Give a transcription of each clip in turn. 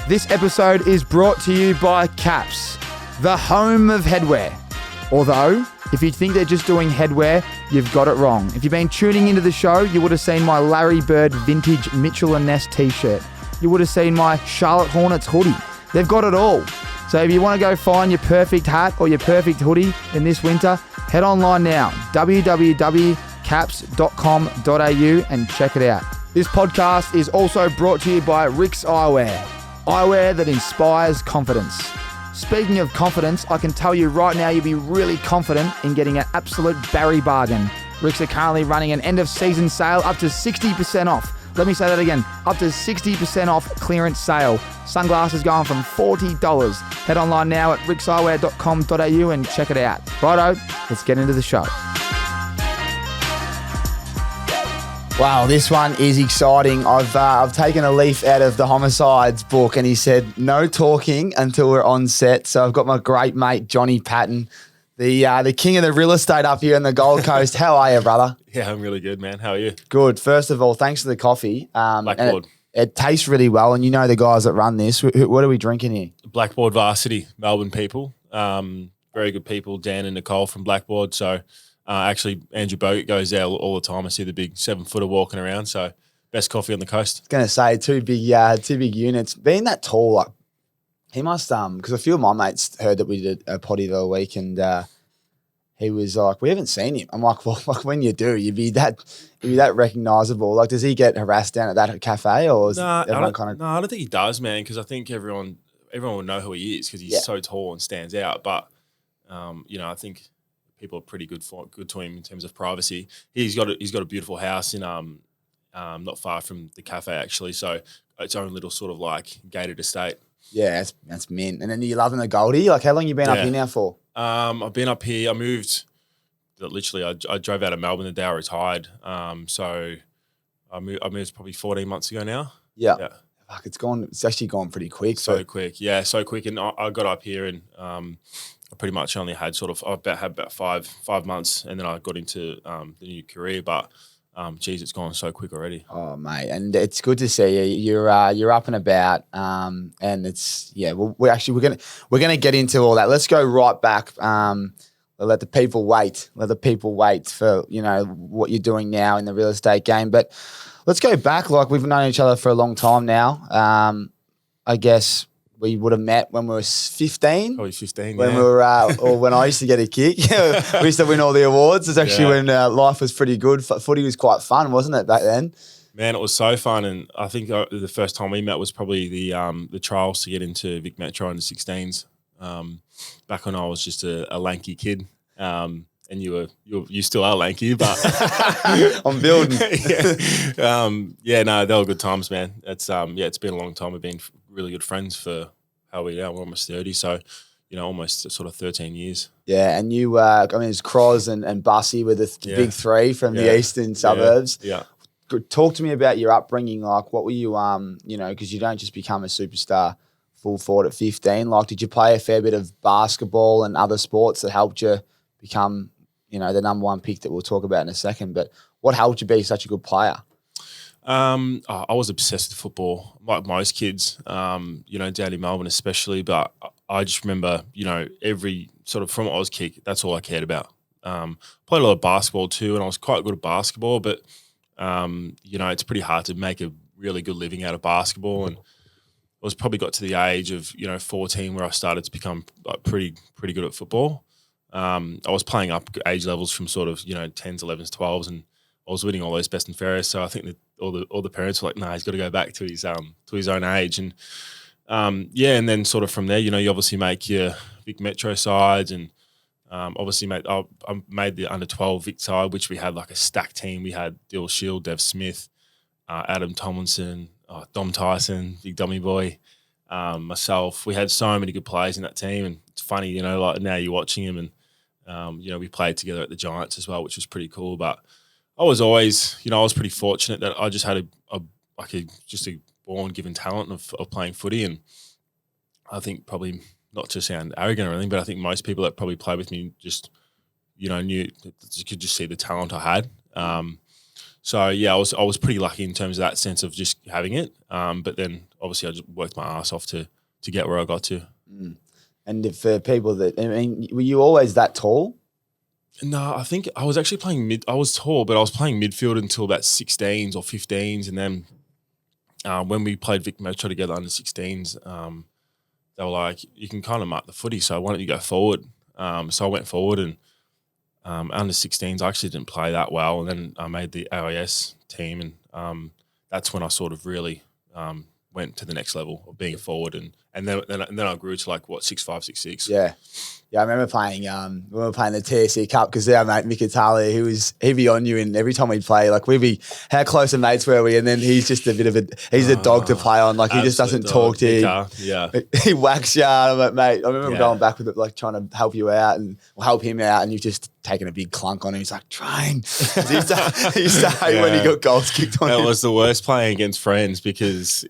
This episode is brought to you by CAPZ, the home of headwear. Although, if you think they're just doing headwear, you've got it wrong. If you've been tuning into the show, you would have seen my Larry Bird vintage Mitchell & Ness t-shirt. You would have seen my Charlotte Hornets hoodie. They've got it all. So if you want to go find your perfect hat or your perfect hoodie in this winter, head online now, www.caps.com.au and check it out. This podcast is also brought to you by RIXX Eyewear. Eyewear that inspires confidence. Speaking of confidence, I can tell you right now you'll be really confident in getting an absolute Barry bargain. RIXX are currently running an end of season sale up to 60% off. Let me say that again, up to 60% off clearance sale. Sunglasses going from $40. Head online now at rixeyewear.com.au and check it out. Righto, let's get into the show. Wow, this one is exciting. I've taken a leaf out of the Homicides book and he said no talking until we're on set. So I've got my great mate, Jonny Patton, the king of the real estate up here on the Gold Coast. How are you, brother? Yeah, I'm really good, man. How are you? Good. First of all, thanks for the coffee. Blackboard. It tastes really well, and you know the guys that run this. What are we drinking here? Blackboard Varsity, Melbourne people. Very good people, Dan and Nicole from Blackboard. So actually, Andrew Bogut goes there all the time. I see the big 7-footer walking around. So best coffee on the coast. I was going to say two big units. Being that tall, like he must because a few of my mates heard that we did a potty the other week, and he was like, "We haven't seen him." I'm like, "Well, like when you do, you'd be that recognisable." Like, does he get harassed down at that cafe, or is everyone kind of? No, I don't think he does, man. Because I think everyone will know who he is because he's so tall and stands out. But I think people are pretty good to him in terms of privacy. He's got a beautiful house in not far from the cafe actually, so its own little sort of like gated estate. Yeah, that's mint. And then you're loving the Goldie. Like, how long you been up here now for? I've been up here. I moved. Literally, I drove out of Melbourne the day I retired. So I moved probably 14 months ago now. Yeah. Fuck, it's actually gone pretty quick. So quick. And I got up here and I pretty much only had about 5 months, and then I got into the new career. But it's gone so quick already. Oh, mate, and it's good to see you. You're up and about, and it's we're gonna get into all that. Let's go right back. Let the people wait. Let the people wait for what you're doing now in the real estate game. But let's go back. Like, we've known each other for a long time now. I guess we would have met when we were 15. Probably 15, when we were, or when I used to get a kick. We used to win all the awards. It's actually when life was pretty good. Footy was quite fun, wasn't it, back then? Man, it was so fun. And I think the first time we met was probably the trials to get into Vic Metro under 16s. Back when I was just a lanky kid. And you still are lanky, but I'm building. No, they were good times, man. It's it's been a long time. We've been really good friends for how we are. We're almost 30, so almost sort of 13 years. Yeah, and you, it's Croz and Bussy were the big three from the eastern suburbs. Yeah. Talk to me about your upbringing. Like, what were you, because you don't just become a superstar full forward at 15. Like, did you play a fair bit of basketball and other sports that helped you become, the number one pick that we'll talk about in a second? But what helped you be such a good player? I was obsessed with football, like most kids, down in Melbourne especially. But I just remember, every sort of from what I was kick, that's all I cared about. Played a lot of basketball too, and I was quite good at basketball. But it's pretty hard to make a really good living out of basketball. And I was probably got to the age of 14 where I started to become like pretty good at football. I was playing up age levels from sort of 10s, 11s, 12s, and I was winning all those best and fairest. So I think that all the parents were like, "Nah, he's got to go back to his own age." And and then sort of from there, you obviously make your big metro sides, and obviously I made the under 12 Vic side, which we had like a stacked team. We had Dill Shield, Dev Smith, Adam Tomlinson, Dom Tyson, Big Dummy Boy, myself. We had so many good players in that team, and it's funny, like now you're watching him, and we played together at the Giants as well, which was pretty cool. But I was always, I was pretty fortunate that I just had a born given talent of playing footy, and I think probably not to sound arrogant or anything, but I think most people that probably played with me just, knew you could just see the talent I had. So yeah, I was pretty lucky in terms of that sense of just having it. But then obviously I just worked my ass off to get where I got to. And for people that, I mean, were you always that tall? No, I think I was actually playing mid. I was tall, but I was playing midfield until about 16s or 15s, and then when we played Vic Metro together under 16s, they were like, "You can kind of mark the footy, so why don't you go forward?" So I went forward, and under 16s, I actually didn't play that well, and then I made the AIS team, and that's when I sort of really went to the next level of being a forward, and then I grew to like what 6'5", 6'6". Yeah, I remember playing. We were playing the TSC Cup because our mate Mick Itali, he'd be on you, and every time we'd play, like we'd be, how close of mates were we? And then he's just a bit of he's a dog to play on. Like he just doesn't talk to you. Yeah, he whacks you. I'm like, mate, I remember going back with it, like trying to help you out and help him out, and you've just taken a big clunk on him. He's like, train. He used to hate when he got goals kicked on him. It was the worst playing against friends because.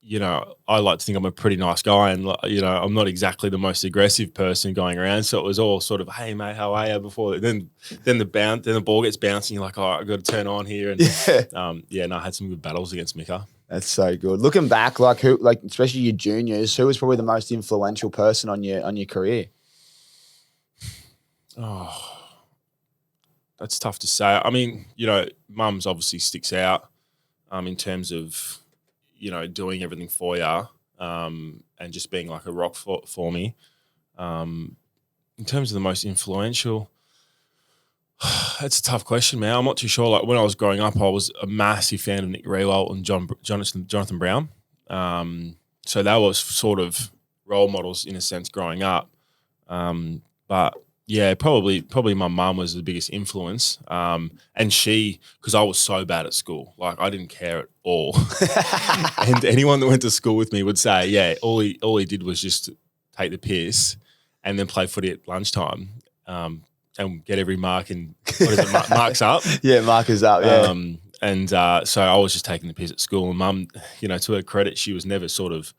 You know, I like to think I'm a pretty nice guy, and you know, I'm not exactly the most aggressive person going around. So it was all sort of, "Hey mate, how are you?" Before then the ball gets bouncing. You're like, "Oh, I got to turn on here." And I had some good battles against Mika. That's so good. Looking back, like especially your juniors, who was probably the most influential person on your career? Oh, that's tough to say. I mean, you know, Mum's obviously sticks out in terms of, you know, doing everything for you and just being like a rock for me. In terms of the most influential, it's a tough question, man. I'm not too sure. Like when I was growing up, I was a massive fan of Nick Riewoldt and Jonathan Brown. So that was sort of role models in a sense growing up. But yeah, probably my mum was the biggest influence. And she, because I was so bad at school, like I didn't care at all. And anyone that went to school with me would say, yeah, all he did was just take the piss and then play footy at lunchtime and get every mark and marks up. Yeah, markers up, yeah. So I was just taking the piss at school. And Mum, you know, to her credit, she was never sort of,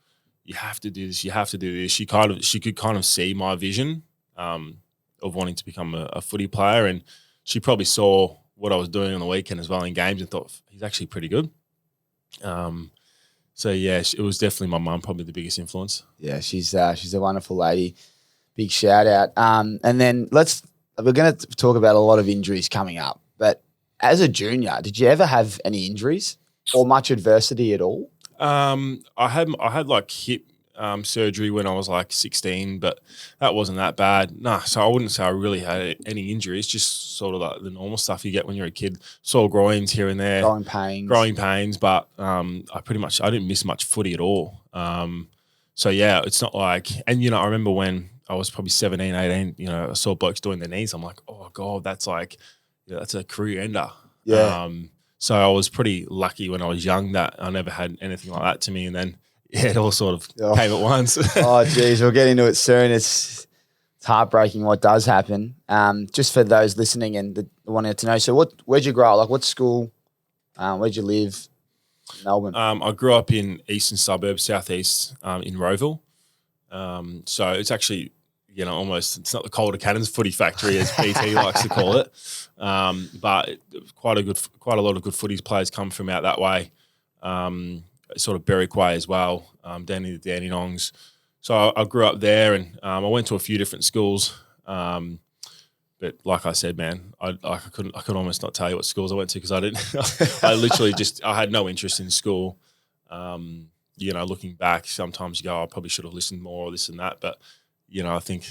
you have to do this, you have to do this. She could kind of see my vision of wanting to become a footy player, and she probably saw what I was doing on the weekend as well in games and thought he's actually pretty good. So yeah, it was definitely my mum, probably the biggest influence. Yeah, she's a wonderful lady. Big shout out. And then we're going to talk about a lot of injuries coming up. But as a junior, did you ever have any injuries or much adversity at all? I had like hip surgery when I was like 16, but that wasn't that bad. Nah, so I wouldn't say I really had any injuries, just sort of like the normal stuff you get when you're a kid. Sore groins here and there. Growing pains, but I didn't miss much footy at all. So yeah, it's not like, and you know, I remember when I was probably 17, 18, you know, I saw blokes doing their knees. I'm like, oh God, that's like, yeah, that's a career ender. Yeah. So I was pretty lucky when I was young that I never had anything like that to me. And then, yeah, it all sort of came at once. Oh, geez, we'll get into it soon. It's heartbreaking what does happen. Just for those listening and wanting to know, so where'd you grow up? Like what school? Where'd you live? Melbourne. I grew up in eastern suburbs, southeast, in Roeville. So it's actually, you know, it's not the Calder Cannons footy factory as BT likes to call it. But quite a lot of good footy players come from out that way. Sort of Berwick way as well, down in the Dandenongs. So I grew up there, and I went to a few different schools. But like I said, man, I could almost not tell you what schools I went to because I didn't. I literally I had no interest in school. You know, looking back, sometimes you go, I probably should have listened more or this and that. But you know, I think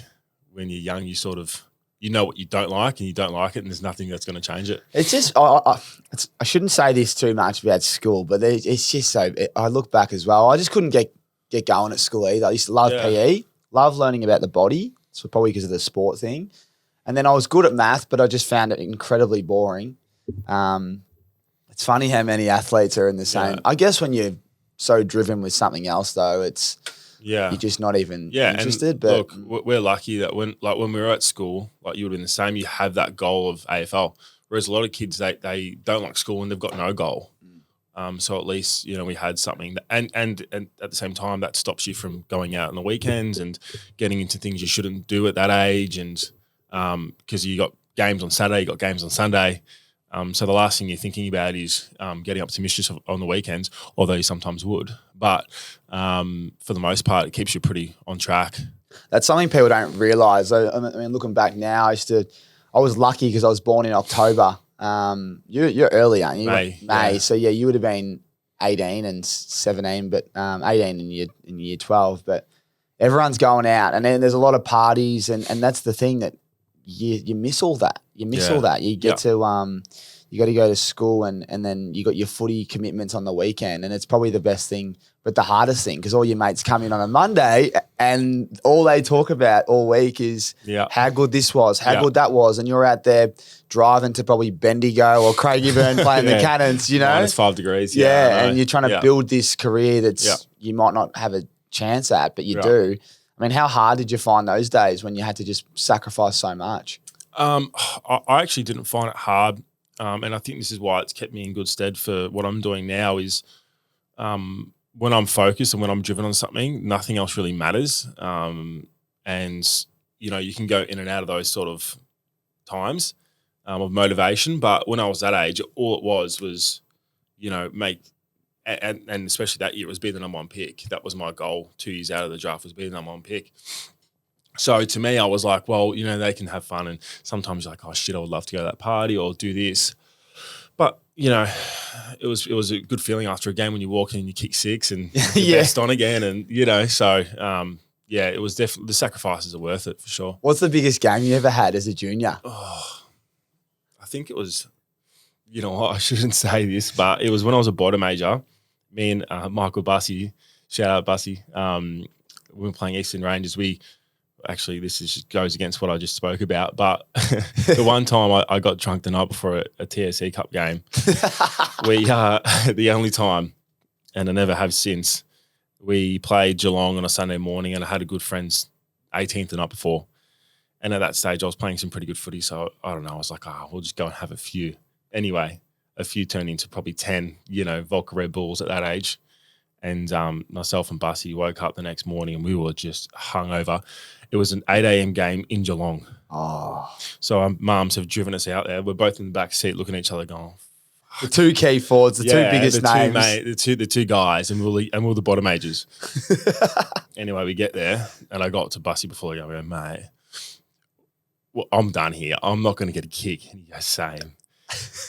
when you're young, you sort of, you know what you don't like and you don't like it, and there's nothing that's going to change it. It's just, I shouldn't say this too much about school, but it's just so, I look back as well. I just couldn't get going at school either. I used to love PE, love learning about the body. So probably because of the sport thing. And then I was good at math, but I just found it incredibly boring. It's funny how many athletes are in the same. I guess when you're so driven with something else, though, you're just not even interested. And but look, we're lucky that when we were at school, like you would have been the same, you have that goal of AFL. Whereas a lot of kids, they don't like school and they've got no goal. So at least, you know, we had something that, and at the same time that stops you from going out on the weekends and getting into things you shouldn't do at that age. And because you got games on Saturday, you got games on Sunday. So the last thing you're thinking about is getting optimistic on the weekends, although you sometimes would. But for the most part, it keeps you pretty on track. That's something people don't realise. I mean, looking back now, I was lucky because I was born in October. You're early, aren't you? May. May. Yeah. So yeah, you would have been 18 and 17, but 18 in year 12. But everyone's going out, and then there's a lot of parties, and that's the thing that you miss all that. You miss all that. You get to you got to go to school, and then you got your footy commitments on the weekend, and it's probably the best thing, but the hardest thing, because all your mates come in on a Monday, and all they talk about all week is how good this was, how good that was, and you're out there driving to probably Bendigo or Craigieburn playing the Cannons, you know, -5 degrees. Yeah, and you're trying to build this career that's you might not have a chance at, but you do. I mean, how hard did you find those days when you had to just sacrifice so much? I actually didn't find it hard. And I think this is why it's kept me in good stead for what I'm doing now is when I'm focused and when I'm driven on something, nothing else really matters. And, you know, you can go in and out of those sort of times of motivation. But when I was that age, all it was, you know, and especially that year, it was be the number 1 pick. That was my goal 2 years out of the draft, was be the number 1 pick. So to me, I was like, well, you know, they can have fun. And sometimes you're like, oh, shit, I would love to go to that party or do this. But, you know, it was a good feeling after a game when you walk in and you kick 6 and you're best on again. And, you know, so, yeah, it was definitely – the sacrifices are worth it for sure. What's the biggest game you ever had as a junior? Oh, I think it was – you know what, I shouldn't say this, but it was when I was a bottom major. Me and Michael Bussey, shout out Bussey, we were playing Eastern Rangers. Actually, this goes against what I just spoke about, but the one time I got drunk the night before a TSC Cup game, the only time, and I never have since, we played Geelong on a Sunday morning, and I had a good friend's 18th the night before. And at that stage, I was playing some pretty good footy, so I don't know, I was like, we'll just go and have a few. Anyway, a few turned into probably 10, you know, Volca Red Bulls at that age. And myself and Bussy woke up the next morning and we were just hungover. It was an 8 a.m. game in Geelong. Oh. So our mums have driven us out there. We're both in the back seat looking at each other going, the two key forwards, the two biggest names. The two guys, and we're the bottom majors. Anyway, we get there and I got to Bussy before I go, mate, well, I'm done here. I'm not going to get a kick. And he goes, same.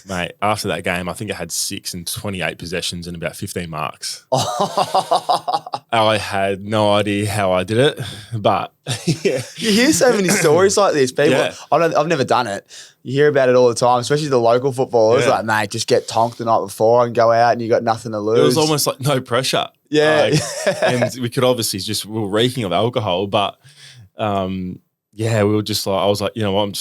Mate, after that game, I think I had 6 and 28 possessions and about 15 marks. I had no idea how I did it, but You hear so many stories like this. People, I've never done it. You hear about it all the time, especially the local footballers. Like, mate, just get tonked the night before and go out and you got nothing to lose. It was almost like no pressure. Yeah. And we could obviously we were reeking of alcohol, but yeah, we were just like, I was like, you know what,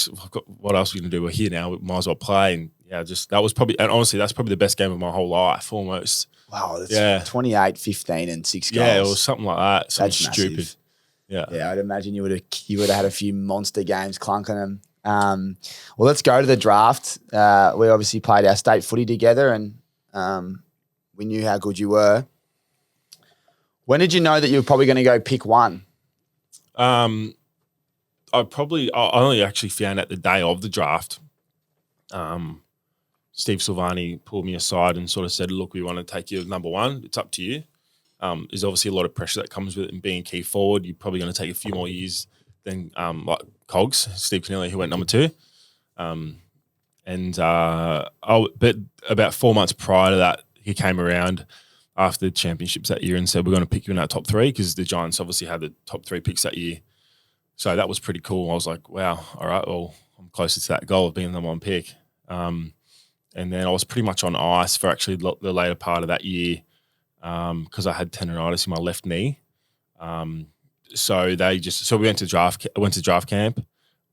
what else are we going to do? We're here now. We might as well play. And yeah, that was probably, and honestly, that's probably the best game of my whole life almost. Wow. That's 28, 15 and 6 goals. Yeah, it was something like that. Something that's stupid. Massive. Yeah. Yeah, I'd imagine you would have had a few monster games clunking them. Well, let's go to the draft. We obviously played our state footy together and we knew how good you were. When did you know that you were probably going to go pick 1? I only actually found out the day of the draft. Steve Silvani pulled me aside and sort of said, look, we want to take you as number 1. It's up to you. There's obviously a lot of pressure that comes with it and being a key forward. You're probably going to take a few more years than like Cogs, Steve Kennelly, who went number 2. But about 4 months prior to that, he came around after the championships that year and said, we're going to pick you in our top 3 because the Giants obviously had the top 3 picks that year. So that was pretty cool. I was like, wow, all right, well, I'm closer to that goal of being the number 1 pick. And then I was pretty much on ice for actually the later part of that year because I had tendonitis in my left knee. So we went to draft camp.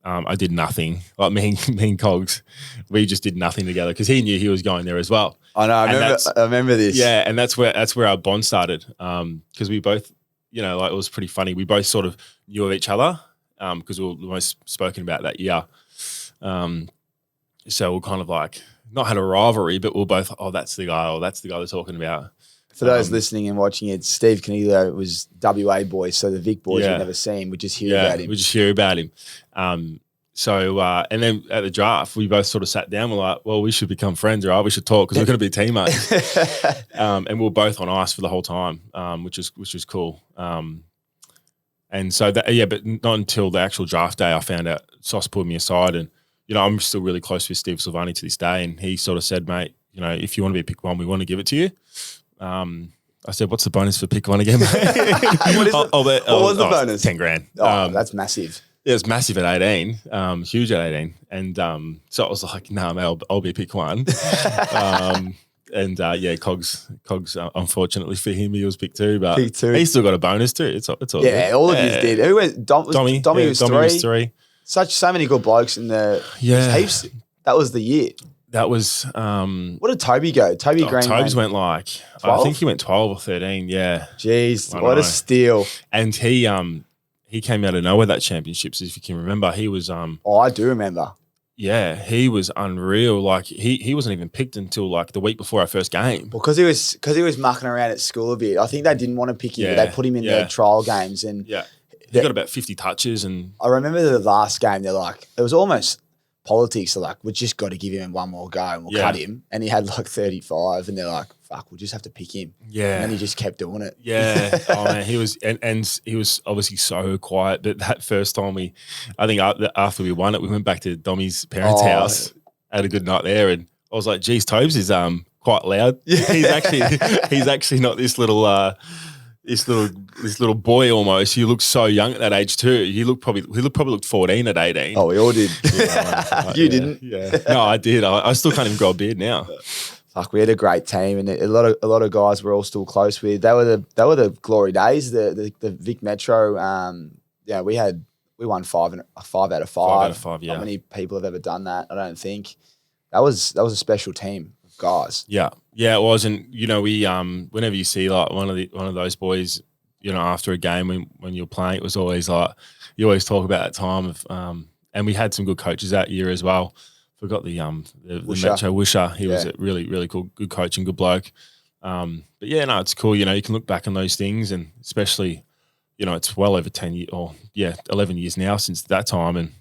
I did nothing. Like me and Cogs, we just did nothing together because he knew he was going there as well. I know. I remember this. Yeah, and that's where our bond started because we both, you know, like it was pretty funny. We both sort of knew of each other because we were the most spoken about that year. So we're kind of like not had a rivalry, but we're both, oh, that's the guy, or that's the guy they're talking about. For those listening and watching it, Steve Kennelly was WA boy, so the Vic boys would never see him. We just hear about him. We just hear about him. So, and then at the draft, we both sort of sat down. We're like, well, we should become friends, right? We should talk because we're going to be teammates. And we were both on ice for the whole time, which was cool. And so but not until the actual draft day, I found out Sauce pulled me aside, and I'm still really close with Steve Silvani to this day. And he sort of said, mate, if you want to be pick one, we want to give it to you. I said, what's the bonus for pick one again, mate? What is it? What was the bonus? 10 grand. That's massive. Yeah, it was massive at 18, huge at 18. And so I was like, nah, mate, I'll be pick one. Cogs, unfortunately for him, he was pick two, but he still got a bonus too. It's all good. All of you did. Who went? Dommy was three. So many good blokes in the heaps. That was the year. That was what did Toby go? Toby Green. Tobes went like 12? I think he went 12 or 13. Yeah. Jeez, what a steal! And he came out of nowhere that championships, if you can remember. He was I do remember. Yeah, he was unreal. Like he wasn't even picked until like the week before our first game. Because he was mucking around at school a bit. I think they didn't want to pick him, but they put him in the trial games, and he got about 50 touches. And I remember the last game. They're like, it was almost politics. They're like, we just got to give him one more go and we'll cut him. And he had like 35, and they're like, fuck, we'll just have to pick him. Yeah. And then he just kept doing it. Yeah. Oh man, he was, and he was obviously so quiet. But that first time I think after we won it, we went back to Dommy's parents' house, had a good night there, and I was like, geez, Tobes is quite loud. Yeah. He's actually not this little this little boy almost. He looked so young at that age too. He probably looked 14 at 18. Oh, we all did. You didn't. Yeah. No, I did. I still can't even grow a beard now. Fuck, we had a great team, and a lot of guys we're all still close with. They were the glory days. The Vic Metro. We won 5 out of 5. 5 out of 5. Yeah. Not many people have ever done that. I don't think. That was a special team of guys. Yeah, it was, and we whenever you see like one of those boys, after a game when you're playing, it was always like you always talk about that time of and we had some good coaches that year as well. Forgot the Metro Wisher. He was a really, really cool, good coach and good bloke. But yeah, no, it's cool. You can look back on those things, and especially, it's well over 10 years, 11 years now since that time. And,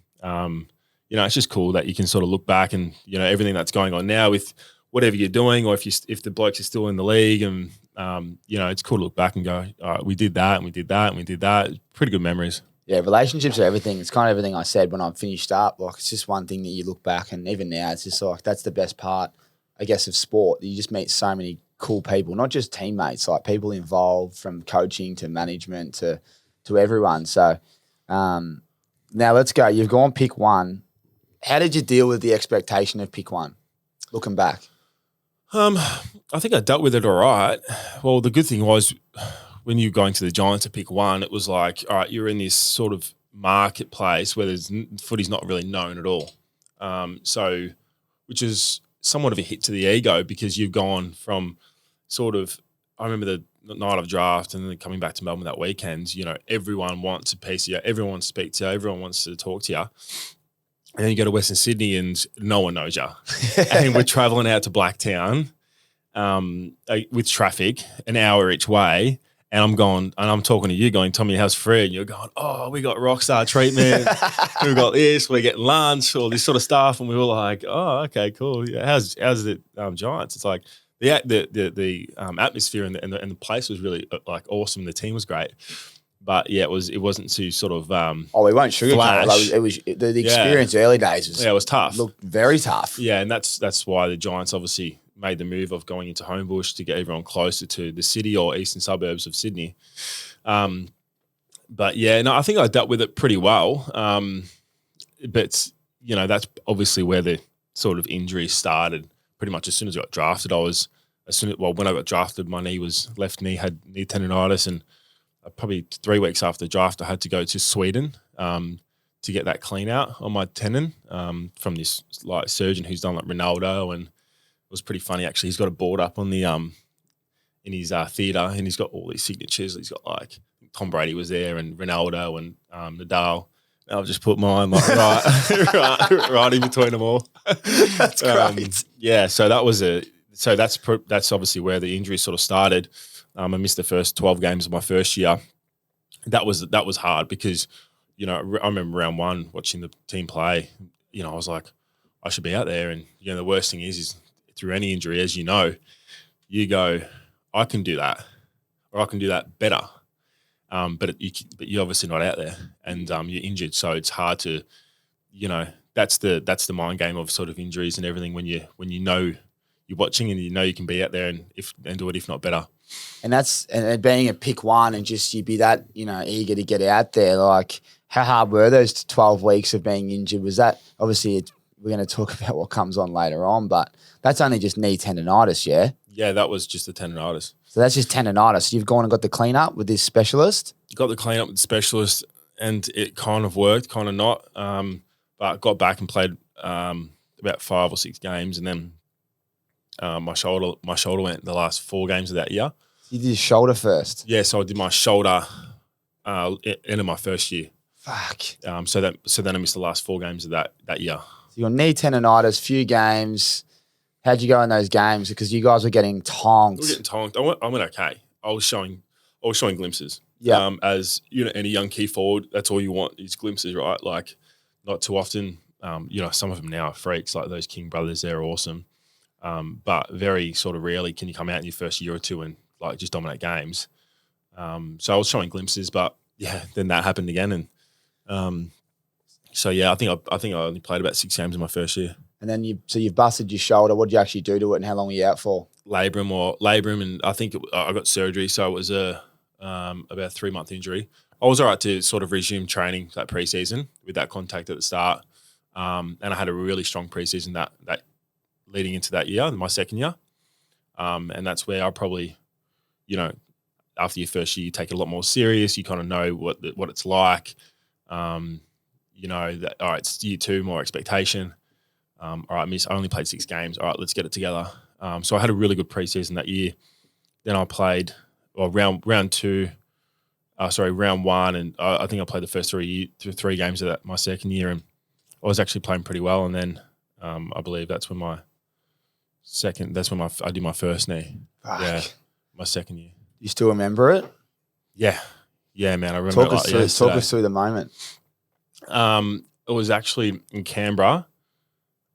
it's just cool that you can sort of look back and, everything that's going on now with whatever you're doing, or if the blokes are still in the league, and, it's cool to look back and go, all right, we did that and we did that and we did that. Pretty good memories. Yeah, relationships are everything. It's kind of everything I said when I finished up. Like, it's just one thing that you look back, and even now, it's just like that's the best part, I guess, of sport. You just meet so many cool people, not just teammates, like people involved from coaching to management to everyone. So now let's go. You've gone pick one. How did you deal with the expectation of pick one, looking back? I think I dealt with it all right. Well, the good thing was, when you're going to the Giants to pick one, it was like, all right, you're in this sort of marketplace where footy's not really known at all. Which is somewhat of a hit to the ego, because you've gone from sort of, I remember the night of draft and then coming back to Melbourne that weekend, everyone wants a piece of you, everyone wants to speak to you, everyone wants to talk to you. And then you go to Western Sydney and no one knows you. And we're traveling out to Blacktown with traffic, an hour each way. And I'm talking to you going, Tommy, how's Fred? And you're going, oh, we got rockstar treatment. We got this, we're getting lunch, all this sort of stuff. And we were like, oh, okay, cool. Yeah, how's the Giants? It's like the atmosphere and the place was really like awesome. The team was great. But yeah, it wasn't too sort of we won't sugarcoat it. It was the experience early days it was tough. Looked very tough. Yeah, and that's why the Giants obviously made the move of going into Homebush to get everyone closer to the city or eastern suburbs of Sydney. But yeah, no, I think I dealt with it pretty well. But that's obviously where the sort of injuries started. Pretty much as soon as I got drafted, when I got drafted, my left knee had knee tendonitis, and probably 3 weeks after the draft, I had to go to Sweden to get that clean out on my tendon from this like surgeon who's done like Ronaldo, and it was pretty funny actually. He's got a board up on the in his theatre, and he's got all these signatures. He's got like Tom Brady was there, and Ronaldo, and Nadal. And I've just put mine like right in between them all. That's great. Yeah, so that's obviously where the injury sort of started. I missed the first 12 games of my first year. That was hard because you know, I remember round one watching the team play. You know, I was like, I should be out there. And you know, the worst thing is through any injury, as you know, you go, I can do that, or I can do that better. But you're obviously not out there, and you're injured, so it's hard to, you know, that's the mind game of sort of injuries and everything when you know you're watching and you know you can be out there and do it if not better. And being a pick one and just you be that, you know, eager to get out there. Like, how hard were those 12 weeks of being injured? Was that obviously we're going to talk about what comes on later on, but that's only just knee tendonitis, yeah? Yeah, that was just the tendonitis. So that's just tendonitis. You've gone and got the cleanup with this specialist? Got the cleanup with the specialist, and it kind of worked, kind of not. But got back and played about 5 or 6 games, and then my shoulder went the last 4 games of that year. You did your shoulder first? Yeah, so I did my shoulder end of my first year. Fuck. So then I missed the last 4 games of that year. So you got knee tendonitis, few games. How'd you go in those games? Because you guys were getting tonked. We were getting tonked. I went okay. I was showing glimpses. Yeah. As you know, any young key forward, that's all you want is glimpses, right? Like, not too often. You know, some of them now are freaks, like those King brothers. They're awesome. But very sort of rarely can you come out in your first year or two and like just dominate games. So I was showing glimpses, but yeah, then that happened again, and so yeah, I think I only played about 6 games in my first year. And then you've busted your shoulder. What did you actually do to it, and how long were you out for? Labrum, and I think I got surgery, so it was about a 3-month injury. I was all right to sort of resume training that preseason with that contact at the start, and I had a really strong preseason that leading into that year, my second year, and that's where I probably, you know, after your first year, you take it a lot more serious. You kind of know what it's like. You know that, all right, it's year 2, more expectation. All right, I only played 6 games. All right, let's get it together. So I had a really good preseason that year. Then I played round 1, and I think I played the first 3 games of that my second year, and I was actually playing pretty well. And then I believe that's when I did my first knee. Fuck. Yeah, my second year. You still remember it? Yeah, man. I remember. Talk us through the moment. It was actually in Canberra.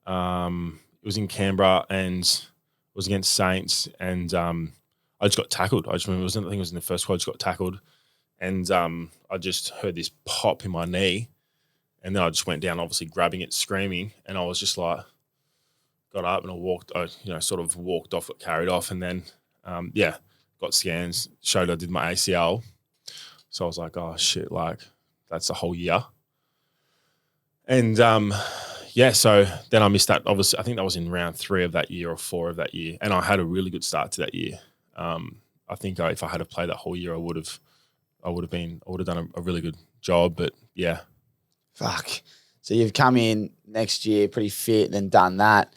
It was in Canberra and it was against Saints, and I just got tackled. I just remember I think it was in the first quarter. I just got tackled, and I just heard this pop in my knee, and then I just went down, obviously grabbing it, screaming, and I was just like, got up and I sort of walked off, got carried off, and then got scans, showed I did my ACL. So I was like, oh shit, like that's a whole year. And so then I missed that. Obviously, I think that was in round 3 of that year or 4 of that year, and I had a really good start to that year. I think if I had to play that whole year, I would have done a really good job. But yeah, fuck. So you've come in next year pretty fit, then done that.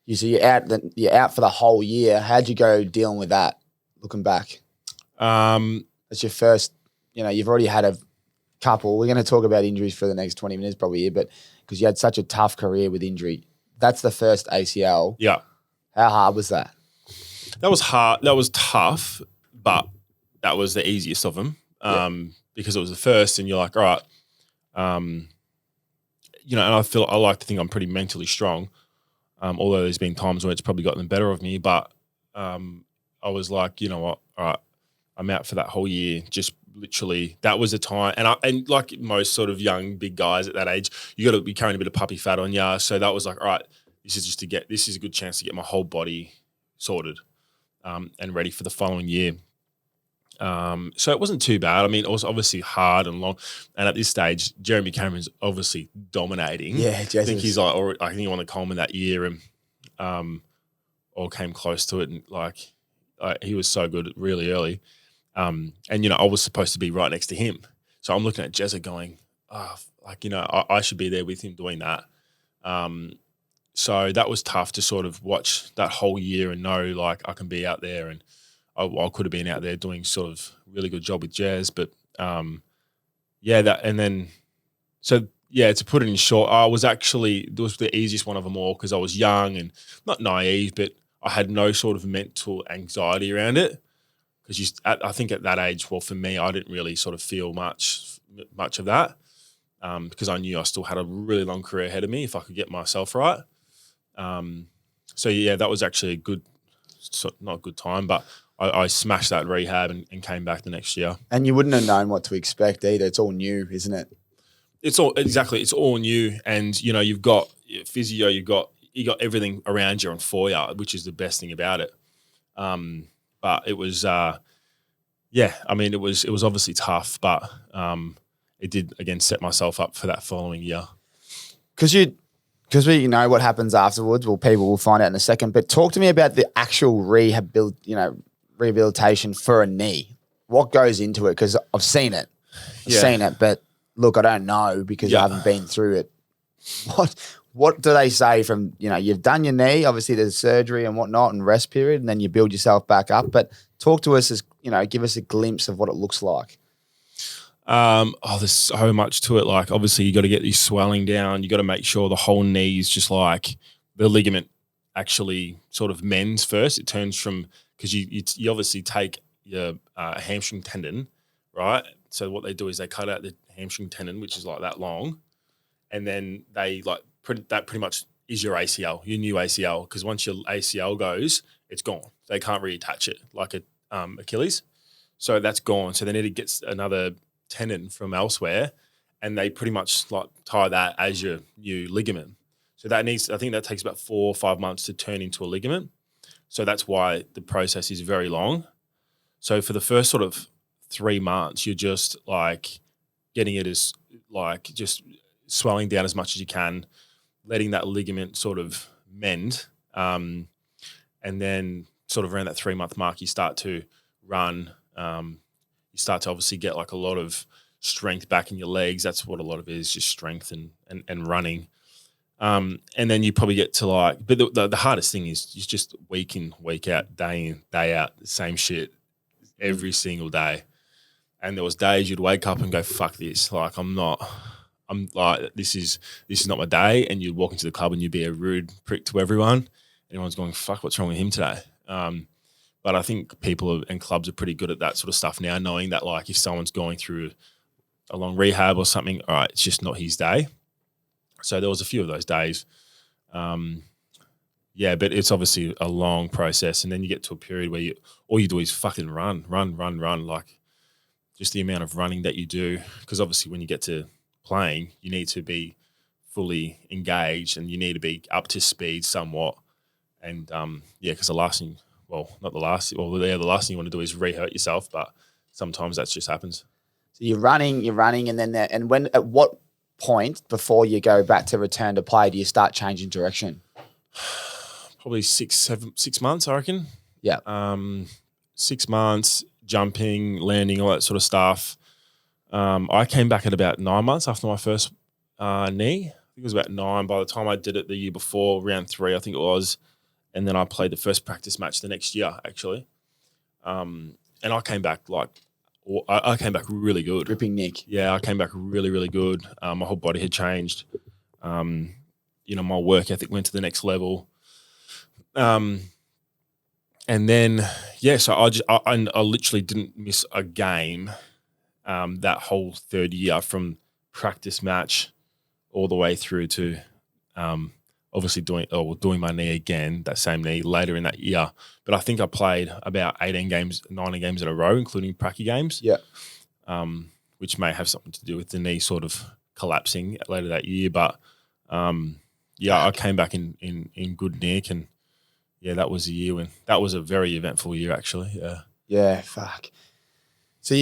You're out for the whole year. How'd you go dealing with that? Looking back, that's your first. You know, you've already had a couple. We're going to talk about injuries for the next 20 minutes probably here, but because you had such a tough career with injury, that's the first ACL. Yeah. How hard was that? That was hard. That was tough, but that was the easiest of them because it was the first, and you're like, all right, you know, and I like to think I'm pretty mentally strong, although there's been times where it's probably gotten the better of me, but I was like, you know what, all right, I'm out for that whole year. Just literally, that was the time. And like most sort of young, big guys at that age, you got to be carrying a bit of puppy fat on you. So that was like, all right, this is a good chance to get my whole body sorted and ready for the following year. So it wasn't too bad. I mean, it was obviously hard and long. And at this stage, Jeremy Cameron's obviously dominating. Yeah, Jesus. I think he's like, I think he won the Coleman that year and or came close to it. And like he was so good really early. And, you know, I was supposed to be right next to him. So I'm looking at Jezza going, I should be there with him doing that. So that was tough to sort of watch that whole year and know, like, I can be out there. And I could have been out there doing sort of really good job with Jazz. But, to put it in short, it was the easiest one of them all because I was young and not naive, but I had no sort of mental anxiety around it. Because I think at that age, well, for me, I didn't really sort of feel much of that. because I knew I still had a really long career ahead of me if I could get myself right. So yeah, that was actually a good, not a good time, but I smashed that rehab and came back the next year. And you wouldn't have known what to expect either. It's all new, isn't it? It's all new, and you know you've got physio, you got everything around you and for you, which is the best thing about it. But it was, yeah, I mean, it was obviously tough, but it did again set myself up for that following year. Because we know what happens afterwards. Well, people will find out in a second. But talk to me about the actual rehabilitation for a knee. What goes into it? Because I've seen it. But look, I don't know because I haven't been through it. What do they say from, you've done your knee, obviously there's surgery and whatnot and rest period, and then you build yourself back up. But talk to us give us a glimpse of what it looks like. There's so much to it. Like, obviously you got to get these swelling down. You got to make sure the whole knee is just like the ligament actually sort of mends first. It turns from, because you obviously take your hamstring tendon, right? So what they do is they cut out the hamstring tendon, which is like that long, and then they that pretty much is your ACL, your new ACL, because once your ACL goes, it's gone. They can't reattach it like Achilles. So that's gone. So they need to get another tendon from elsewhere, and they pretty much like tie that as your new ligament. So I think that takes about 4 or 5 months to turn into a ligament. So that's why the process is very long. So for the first sort of 3 months, you're just like getting it as like just swelling down as much as you can, letting that ligament sort of mend. And then sort of around that 3-month mark, you start to run. You start to obviously get like a lot of strength back in your legs. That's what a lot of it is, just strength and running. And then you probably get to like, but the hardest thing is just week in, week out, day in, day out, the same shit every single day. And there was days you'd wake up and go, fuck this. Like, I'm like, this is not my day. And you'd walk into the club and you'd be a rude prick to everyone. Everyone's going, fuck, what's wrong with him today? But I think people and clubs are pretty good at that sort of stuff now, knowing that like if someone's going through a long rehab or something, all right, it's just not his day. So there was a few of those days. Yeah, but it's obviously a long process. And then you get to a period where all you do is fucking run. Like just the amount of running that you do. Because obviously when you get to playing, you need to be fully engaged and you need to be up to speed somewhat. And because the last thing you want to do is re-hurt yourself, but sometimes that just happens. So you're running, and then at what point before you go back to return to play do you start changing direction? Probably 6 months, I reckon. Yeah. 6 months, jumping, landing, all that sort of stuff. I came back at about 9 months after my first knee. I think it was about 9. By the time I did it the year before, round 3, I think it was. And then I played the first practice match the next year, actually. And I came back I came back really good. Ripping Nick. Yeah, I came back really, really good. My whole body had changed. My work ethic went to the next level. And then, so I literally didn't miss a game that whole third year, from practice match all the way through to obviously doing my knee again, that same knee later in that year. But I think I played about 19 games in a row, including pracky games. Yeah. Which may have something to do with the knee sort of collapsing later that year. But I came back in good nick, and that was a year that was a very eventful year, actually. Yeah. Yeah, fuck. So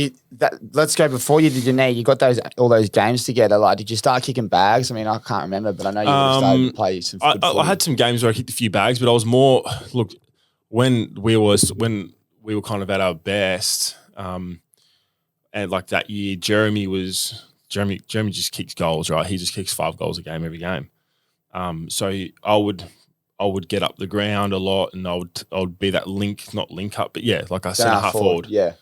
let's go before you did your knee. You got all those games together. Like, did you start kicking bags? I mean, I can't remember, but I know you would have started to play some good footy. I had some games where I kicked a few bags, but I was more when we were kind of at our best, and like that year, Jeremy just kicks goals, right? He just kicks 5 goals a game every game. So I would get up the ground a lot, and I would be that not link up, but like I centre half forward. Yeah.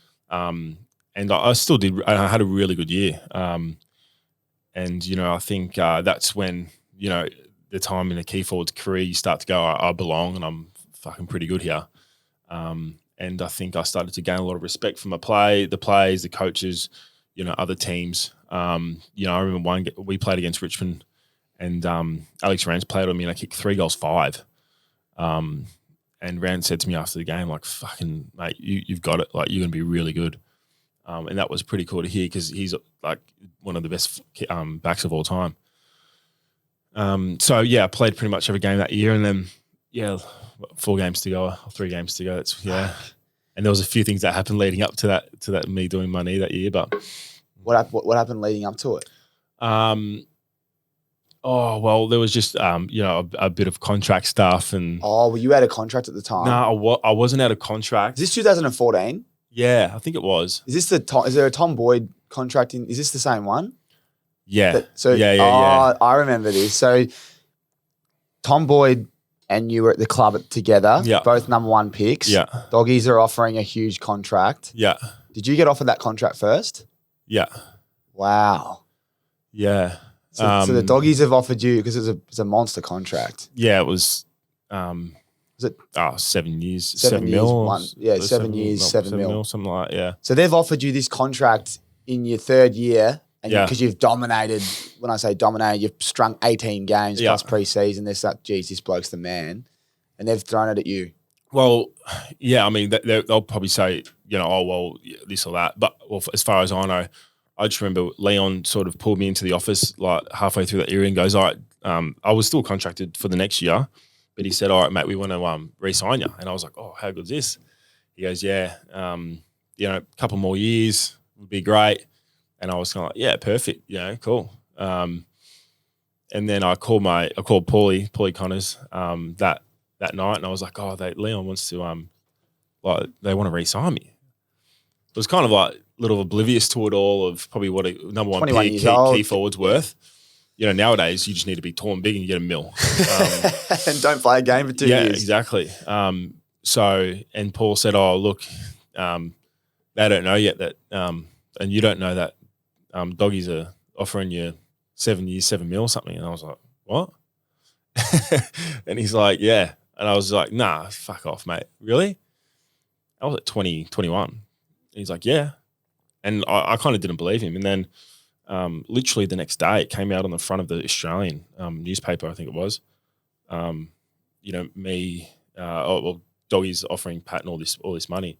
And I still did. I had a really good year. And I think that's when the time in a key forward's career you start to go, I belong, and I'm fucking pretty good here. And I think I started to gain a lot of respect from the players, the coaches, other teams. You know, I remember we played against Richmond, and Alex Rance played on me, and I kicked 3 goals 5. And Rand said to me after the game, like, fucking, mate, you've got it. Like, you're going to be really good. And that was pretty cool to hear because he's, like, one of the best backs of all time. So, yeah, I played pretty much every game that year. And then, 4 games to go, 3 games to go. And there was a few things that happened leading up to that me doing my knee that year. But what happened leading up to it? Oh, well, there was just, you know, a bit of contract stuff. And were you out of contract at the time? No, I wasn't out of contract. Is this 2014? Yeah, I think it was. Is there a Tom Boyd contract is this the same one? Yeah. Yeah. I remember this. So Tom Boyd and you were at the club together, both number 1 picks. Yeah. Doggies are offering a huge contract. Yeah. Did you get offered that contract first? Yeah. Wow. Yeah. So the Doggies have offered you, because it's a monster contract. Yeah, it was. Was it 7 years? 7 years, mil. 7 years, 7 mil. Something like that, yeah. So they've offered you this contract in your 3rd year, and because you've dominated. When I say dominated, you've strung 18 games plus pre-season. They're like, geez, this bloke's the man, and they've thrown it at you. Well, yeah, I mean, they'll probably say, you know, oh, well, this or that. But as far as I know, I just remember Leon sort of pulled me into the office like halfway through that year and goes, all right, I was still contracted for the next year, but he said, all right, mate, we want to re-sign you. And I was like, oh, how good's this? He goes, yeah, you know, a couple more years would be great. And I was kind of like, yeah, perfect, you know, cool. And then I called Paulie Connors that night, and I was like, oh, Leon wants to like they want to re-sign me. It was kind of like a little oblivious to it all of probably what a number 1 pick key forward's worth. You know, nowadays you just need to be tall and big and you get a mil. And don't play a game for 2 years. Yeah, exactly. So, and Paul said, oh, look, they don't know yet that, and you don't know that Doggies are offering you 7 years, 7 mil or something. And I was like, what? And he's like, yeah. And I was like, nah, fuck off, mate. Really? I was at 21. He's like, yeah. And I kind of didn't believe him. And then literally the next day it came out on the front of the Australian newspaper, I think it was. You know, me, Doggies offering Patton all this money.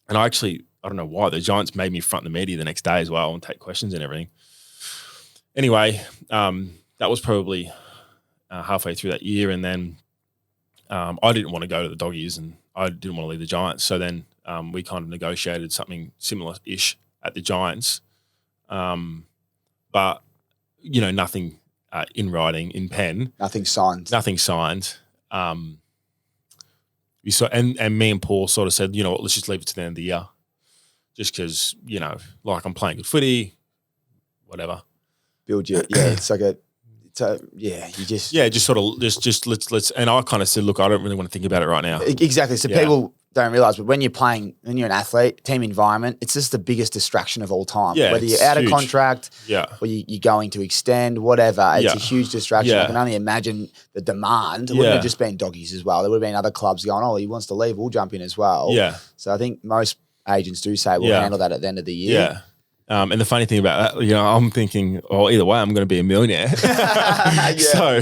And I don't know why, the Giants made me front the media the next day as well and take questions and everything. Anyway, that was probably halfway through that year. And then I didn't want to go to the Doggies and I didn't want to leave the Giants. So then we kind of negotiated something similar-ish at the Giants. But, you know, nothing in writing, in pen. Nothing signed. And me and Paul sort of said, you know what, let's just leave it to the end of the year. Just because, you know, like I'm playing good footy, whatever. Build your, it's like a, just sort of let's, and I kind of said, look, I don't really want to think about it right now. Exactly. So people don't realize, but when you're an athlete, team environment, it's just the biggest distraction of all time. Yeah, whether you're out of contract, or you're going to extend, whatever, it's a huge distraction. I can only imagine the demand. It wouldn't have just been Doggies as well. There would have been other clubs going, oh, he wants to leave, we'll jump in as well. Yeah. So I think most agents do say we'll handle that at the end of the year. Yeah. And the funny thing about that, you know, I'm thinking, oh, either way, I'm going to be a millionaire. So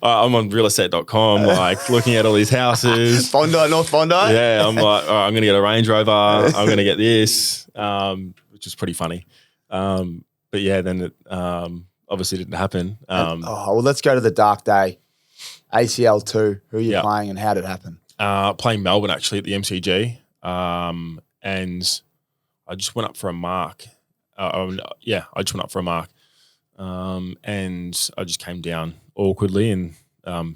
I'm on realestate.com, like looking at all these houses. North Bondi? Yeah, I'm like, all right, I'm going to get a Range Rover. I'm going to get this, which is pretty funny. But yeah, then it obviously didn't happen. Well, let's go to the dark day. ACL 2, who are you playing and how did it happen? Playing Melbourne, actually, at the MCG. And I just went up for a mark. I just went up for a mark, and I just came down awkwardly and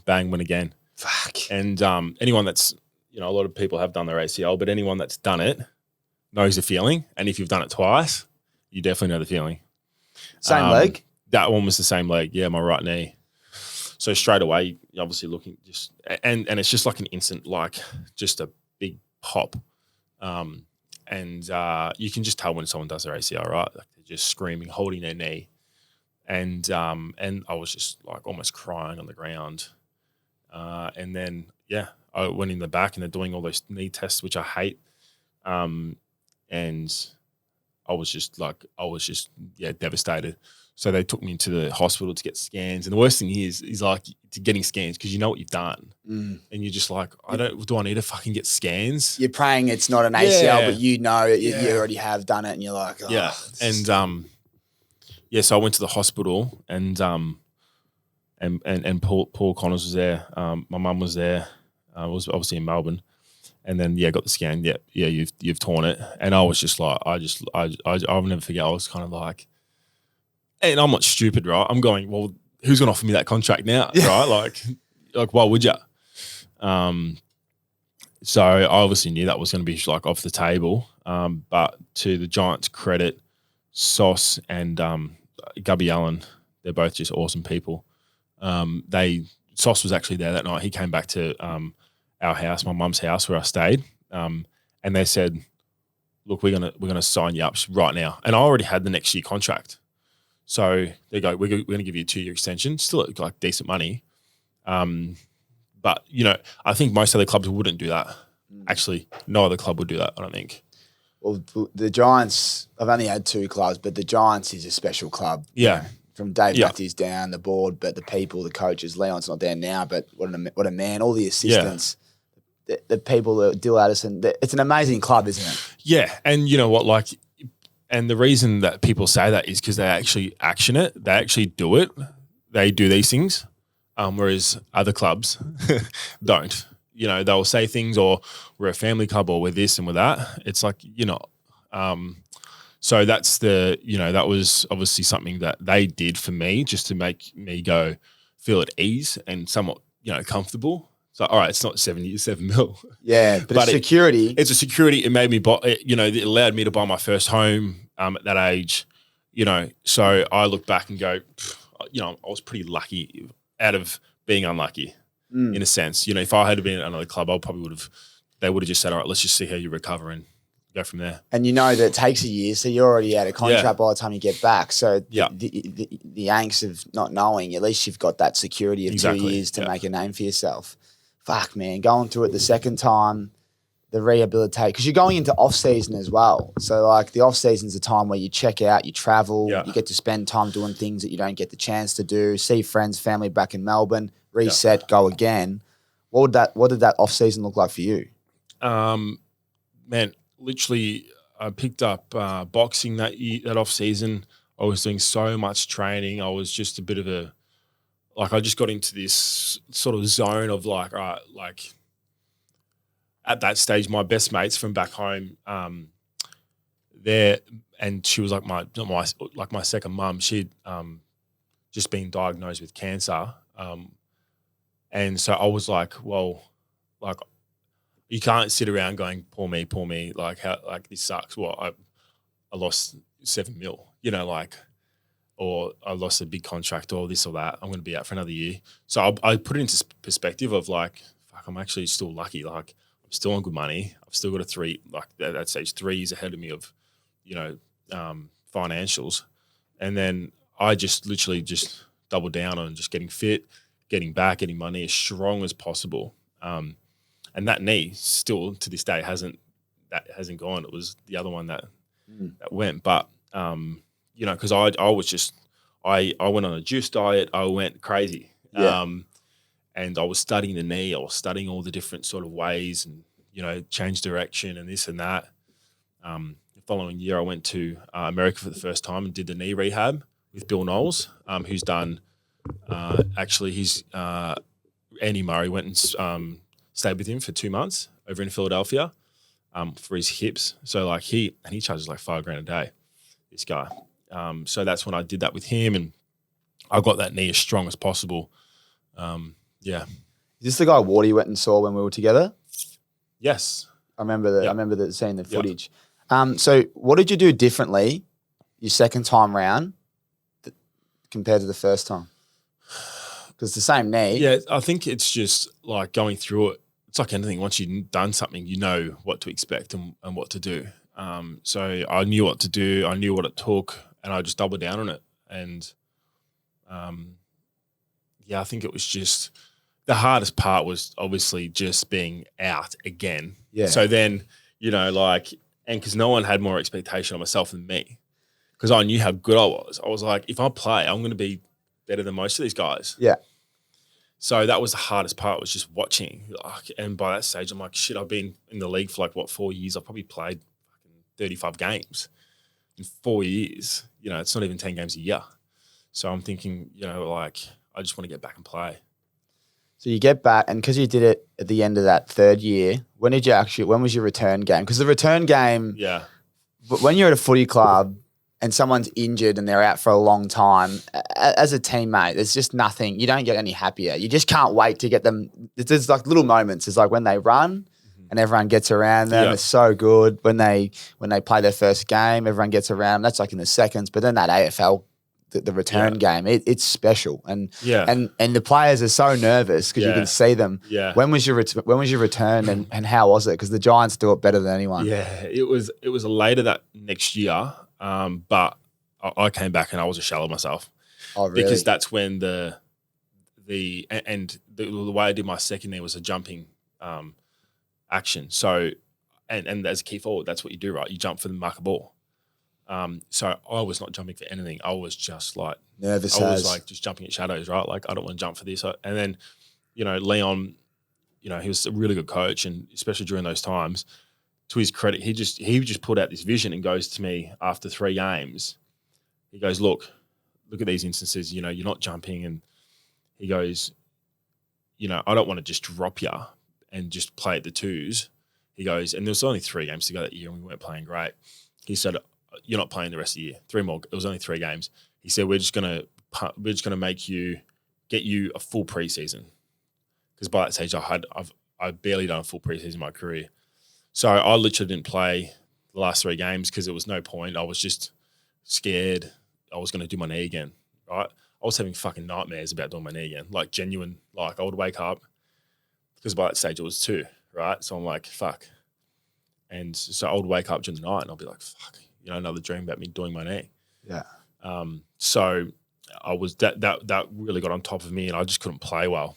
bang, went again. Fuck. And anyone that's, you know, a lot of people have done their ACL, but anyone that's done it knows the feeling. And if you've done it twice, you definitely know the feeling. Same leg? That one was the same leg, yeah, my right knee. So straight away, you're obviously looking just, and it's just like an instant, like just a big pop. And you can just tell when someone does their ACL, right? Like they're just screaming, holding their knee. And I was just like almost crying on the ground. And then, I went in the back and they're doing all those knee tests, which I hate. And I was just devastated. So they took me into the hospital to get scans. And the worst thing is like to getting scans because you know what you've done. And you're just like, do I need to fucking get scans? You're praying it's not an ACL, but you know you already have done it and you're like, oh. Yeah. And so I went to the hospital and Paul Connors was there. My mum was there. I was obviously in Melbourne. And then, got the scan. Yeah, you've torn it. And I was just like, I'll never forget. I was kind of like, and I'm not stupid, right? I'm going, well, who's going to offer me that contract now, right? Like, why would you? So I obviously knew that was going to be like off the table. But to the Giants' credit, Sauce and Gubby Allen, they're both just awesome people. Sauce was actually there that night. He came back to our house, my mum's house where I stayed, and they said, "Look, we're gonna sign you up right now." And I already had the next year contract. So they go, we're going to give you a 2-year extension, still at like decent money. But, I think most other clubs wouldn't do that. Actually, no other club would do that, I don't think. Well, the Giants, I've only had 2 clubs, but the Giants is a special club. Yeah. From Dave Matthews down, the board, but the people, the coaches, Leon's not there now, but what a man, all the assistants, the people, Dill Addison, it's an amazing club, isn't it? Yeah, and you know what, and the reason that people say that is because they actually action it. They actually do it. They do these things, whereas other clubs don't. They'll say things, or we're a family club, or we're this and we're that. It's like, so that's that was obviously something that they did for me just to make me feel at ease and somewhat, comfortable. So, all right, it's not 7 mil. Yeah, but it's security. It's a security. It made me buy, it allowed me to buy my first home at that age, So I look back and go, I was pretty lucky out of being unlucky in a sense. If I had been at another club, they would have just said, all right, let's just see how you recover and go from there. And that it takes a year, so you're already out of contract by the time you get back. So the angst of not knowing, at least you've got that security of 2 years to make a name for yourself. Fuck, man, going through it the second time, the rehabilitate, because you're going into off-season as well. So, the off-season's a time where you check out, you travel, you get to spend time doing things that you don't get the chance to do, see friends, family back in Melbourne, reset, go again. What did that off-season look like for you? Man, literally, I picked up boxing that off-season. I was doing so much training. I was just a bit of I just got into this sort of zone of all right, at that stage, my best mates from back home, there, and she was like my second mum. She'd just been diagnosed with cancer, and so I was like, well, you can't sit around going, poor me, this sucks. Well, I lost 7 mil, or I lost a big contract or this or that. I'm going to be out for another year. So I put it into perspective of fuck, I'm actually still lucky. I'm still on good money. I've still got that stage 3 years ahead of me of, financials. And then I just literally just doubled down on just getting fit, getting back, getting money as strong as possible. And that knee still to this day hasn't gone. It was the other one that went. But, because I was just, I went on a juice diet. I went crazy. Yeah. And I was studying the knee. I was studying all the different sort of ways and, change direction and this and that. The following year, I went to America for the first time and did the knee rehab with Bill Knowles, who's done, Andy Murray went and stayed with him for 2 months over in Philadelphia for his hips. So he charges $5,000 a day, this guy. So that's when I did that with him, and I got that knee as strong as possible. Yeah. Is this the guy Wardy went and saw when we were together? Yes. I remember that. Yep. I remember seeing the footage. Yep. So what did you do differently your second time round compared to the first time? Because it's the same knee. Yeah, I think it's just going through it. It's like anything. Once you've done something, you know what to expect and what to do. So I knew what to do. I knew what it took, and I just doubled down on it. And I think it was just the hardest part was obviously just being out again. Yeah. So then, And because no one had more expectation of myself than me, because I knew how good I was. I was like, if I play, I'm going to be better than most of these guys. Yeah. So that was the hardest part, was just watching. And by that stage, I'm like, shit, I've been in the league for 4 years. I've probably played 35 games in 4 years. It's not even 10 games a year. So I'm thinking, I just want to get back and play. So you get back, and because you did it at the end of that third year, when was your return game? Because the return game, when you're at a footy club and someone's injured and they're out for a long time, as a teammate, there's just nothing. You don't get any happier. You just can't wait to get them. There's little moments. It's like when they run and everyone gets around them. Yeah. It's so good. When they play their first game, everyone gets around them. That's in the seconds. But then that AFL, the return game, it's special. And the players are so nervous because you can see them. Yeah. When was your return and how was it? Because the Giants do it better than anyone. Yeah, it was later that next year. But I came back and I was a shell of myself. Oh, really? Because that's when the way I did my second there was a jumping action. So and as a key forward, that's what you do, right? You jump for the marker ball. So I was not jumping for anything. I was just nervous. I was just jumping at shadows, right? I don't want to jump for this. And then, Leon, he was a really good coach, and especially during those times, to his credit, he just put out this vision and goes to me after 3 games. He goes, look at these instances, you're not jumping. And he goes, I don't want to just drop you and just play at the twos. He goes, and there was only 3 games to go that year and we weren't playing great. He said, you're not playing the rest of the year. 3 more. It was only 3 games. He said, we're just gonna get you a full preseason, because by that stage I've barely done a full preseason in my career. So I literally didn't play the last 3 games because there was no point. I was just scared I was going to do my knee again, right? I was having fucking nightmares about doing my knee again, genuine. I would wake up, because by that stage it was 2, right? So I'm like, fuck. And so I would wake up during the night and I'll be like, fuck, another dream about me doing my knee. Yeah. So I was that really got on top of me, and I just couldn't play well.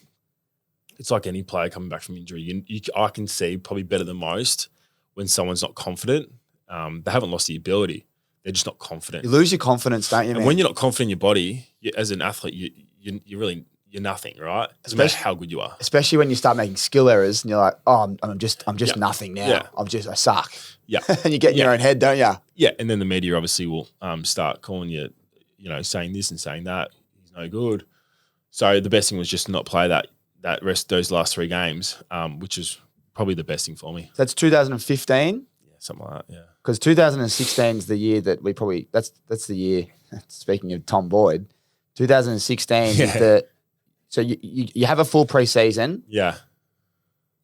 It's like any player coming back from injury. I can see probably better than most when someone's not confident. They haven't lost the ability. They're just not confident. You lose your confidence, don't you, man? And when you're not confident in your body, as an athlete, you're nothing, right? Doesn't matter how good you are. Especially when you start making skill errors and you're like, oh, I'm just nothing now. Yeah. I suck. Yeah. And you get in your own head, don't you? Yeah. And then the media obviously will start calling you, saying this and saying that. He's no good. So the best thing was just to not play those last 3 games, which is probably the best thing for me. That's 2015? Yeah, something like that, yeah. Because 2016 is the year that we probably – that's the year, speaking of Tom Boyd, 2016 is the – so you have a full preseason. Yeah.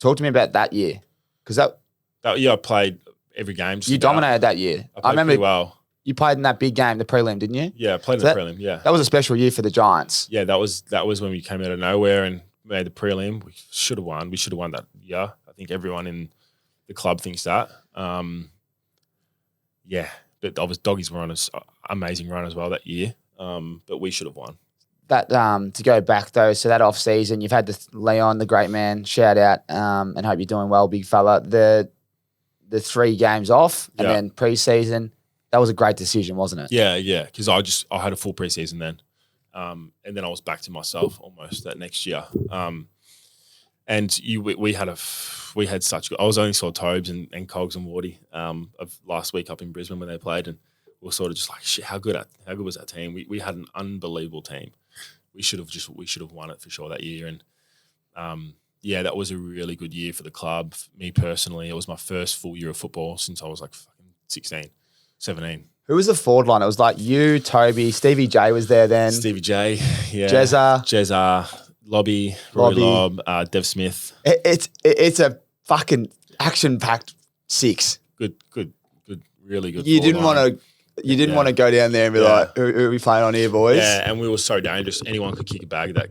Talk to me about that year, because that year I played every game. You dominated that year. I remember pretty well. You played in that big game, the prelim, didn't you? Yeah, I played in the prelim, yeah. That was a special year for the Giants. Yeah, that was when we came out of nowhere and made the prelim. We should have won. We should have won that year. I think everyone in the club thinks that. Yeah, but obviously Doggies were on an amazing run as well that year. But we should have won. That to go back though, so that off season, you've had Leon, the great man, shout out, and hope you're doing well, big fella. The 3 games off and then preseason, that was a great decision, wasn't it? Yeah, because I had a full preseason then, and then I was back to myself almost that next year. And we had such good. I was only saw Tobes and Cogs and Wardy of last week up in Brisbane when they played, and we were sort of just like, shit, how good was that team? We had an unbelievable team. We should have won it for sure that year. And that was a really good year for the club. Me personally, it was my first full year of football since I was like fucking 16, 17. Who was the forward line? It was like you, Toby, Stevie J was there then. Stevie J, yeah. Jezza, Rory Lobb, Dev Smith. It's a fucking action-packed 6. Good, really good. You didn't want to go down there and be like, who are we playing on here, boys? Yeah, and we were so dangerous. Anyone could kick a bag that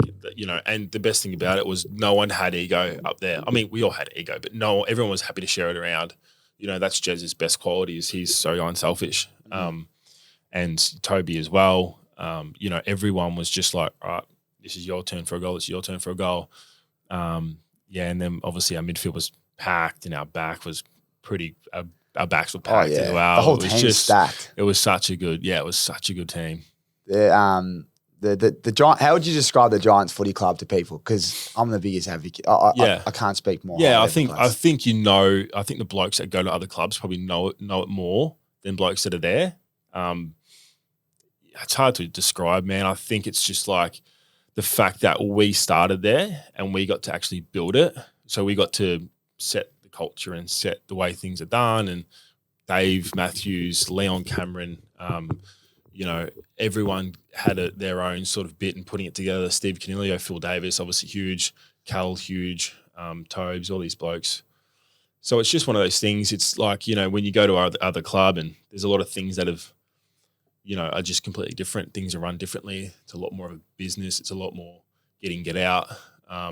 and the best thing about it was no one had ego up there. I mean, we all had ego, but everyone was happy to share it around. That's Jez's best quality is he's so unselfish. And Toby as well. Everyone was just like, all right, this is your turn for a goal. It's your turn for a goal. And then obviously our midfield was packed and our back was pretty our backs were packed as well. The whole It was team stacked. It was such a good team. The Giant. How would you describe the Giants Footy Club to people? Because I'm the biggest advocate. I can't speak more. Yeah, I think the blokes that go to other clubs probably know it more than blokes that are there. It's hard to describe, man. I think it's just like the fact that we started there and we got to actually build it. So we got to set the culture and set the way things are done. And Dave Matthews, Leon Cameron, everyone had their own sort of bit in putting it together. Steve Canilio, Phil Davis, obviously huge, Cal huge, Tobes, all these blokes. So it's just one of those things. It's like, when you go to our other club and there's a lot of things that have, are just completely different. Things are run differently. It's a lot more of a business. It's a lot more get out. A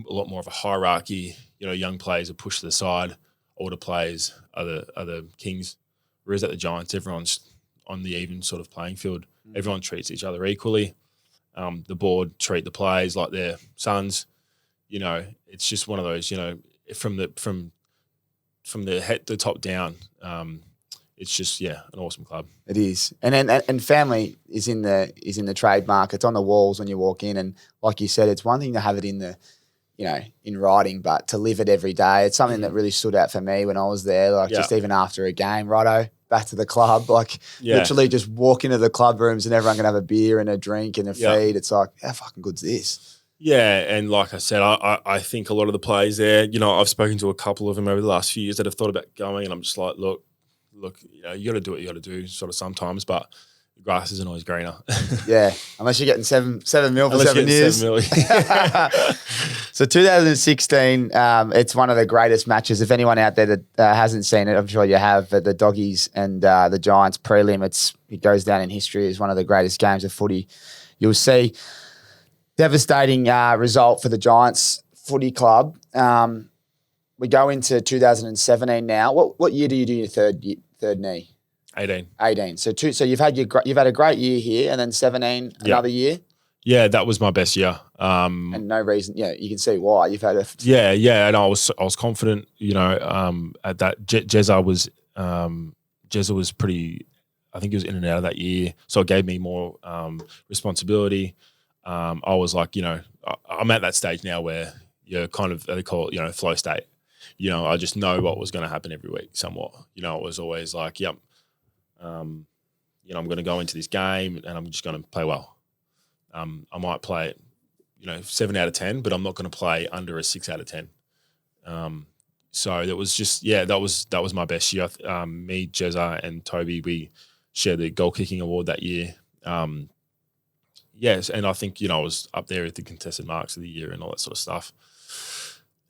lot more of a hierarchy. Young players are pushed to the side. Older players are the kings. Whereas at the Giants, everyone's on the even sort of playing field. Everyone treats each other equally. The board treat the players like their sons. It's just one of those. From the top down. It's just an awesome club. It is, and family is in the trademark. It's on the walls when you walk in, and like you said, it's one thing to have it in the, in writing, but to live it every day. It's something that really stood out for me when I was there. Like just even after a game, righto, back to the club. Like literally just walk into the club rooms and everyone can have a beer and a drink and a feed. It's like, how fucking good's this? Yeah, and like I said, I think a lot of the players there, I've spoken to a couple of them over the last few years that have thought about going, and I'm just like, look, you got to do what you got to do sort of sometimes, but the grass isn't always greener. Yeah, unless you're getting 7 mil for 7 years. 7 mil. So 2016, it's one of the greatest matches. If anyone out there that hasn't seen it, I'm sure you have, but the Doggies and the Giants prelim, it goes down in history as one of the greatest games of footy you'll see. Devastating result for the Giants Footy Club. We go into 2017 now. What year do you do your third knee? 18. So you've had a great year here, and then 17 another year. Yeah, that was my best year. And no reason. Yeah, you can see why you've had a. Yeah, and I was confident. At that Jezza was pretty. I think he was in and out of that year, so it gave me more responsibility. I was like, I'm at that stage now where you're kind of, they call it, flow state. I just know what was going to happen every week somewhat. It was always like, yep, I'm going to go into this game and I'm just going to play well. I might play, 7 out of 10, but I'm not going to play under a 6 out of 10. So that was just, that was my best year. Me, Jezza and Toby, we shared the goal kicking award that year. Yes, and I think, I was up there with the contested marks of the year and all that sort of stuff.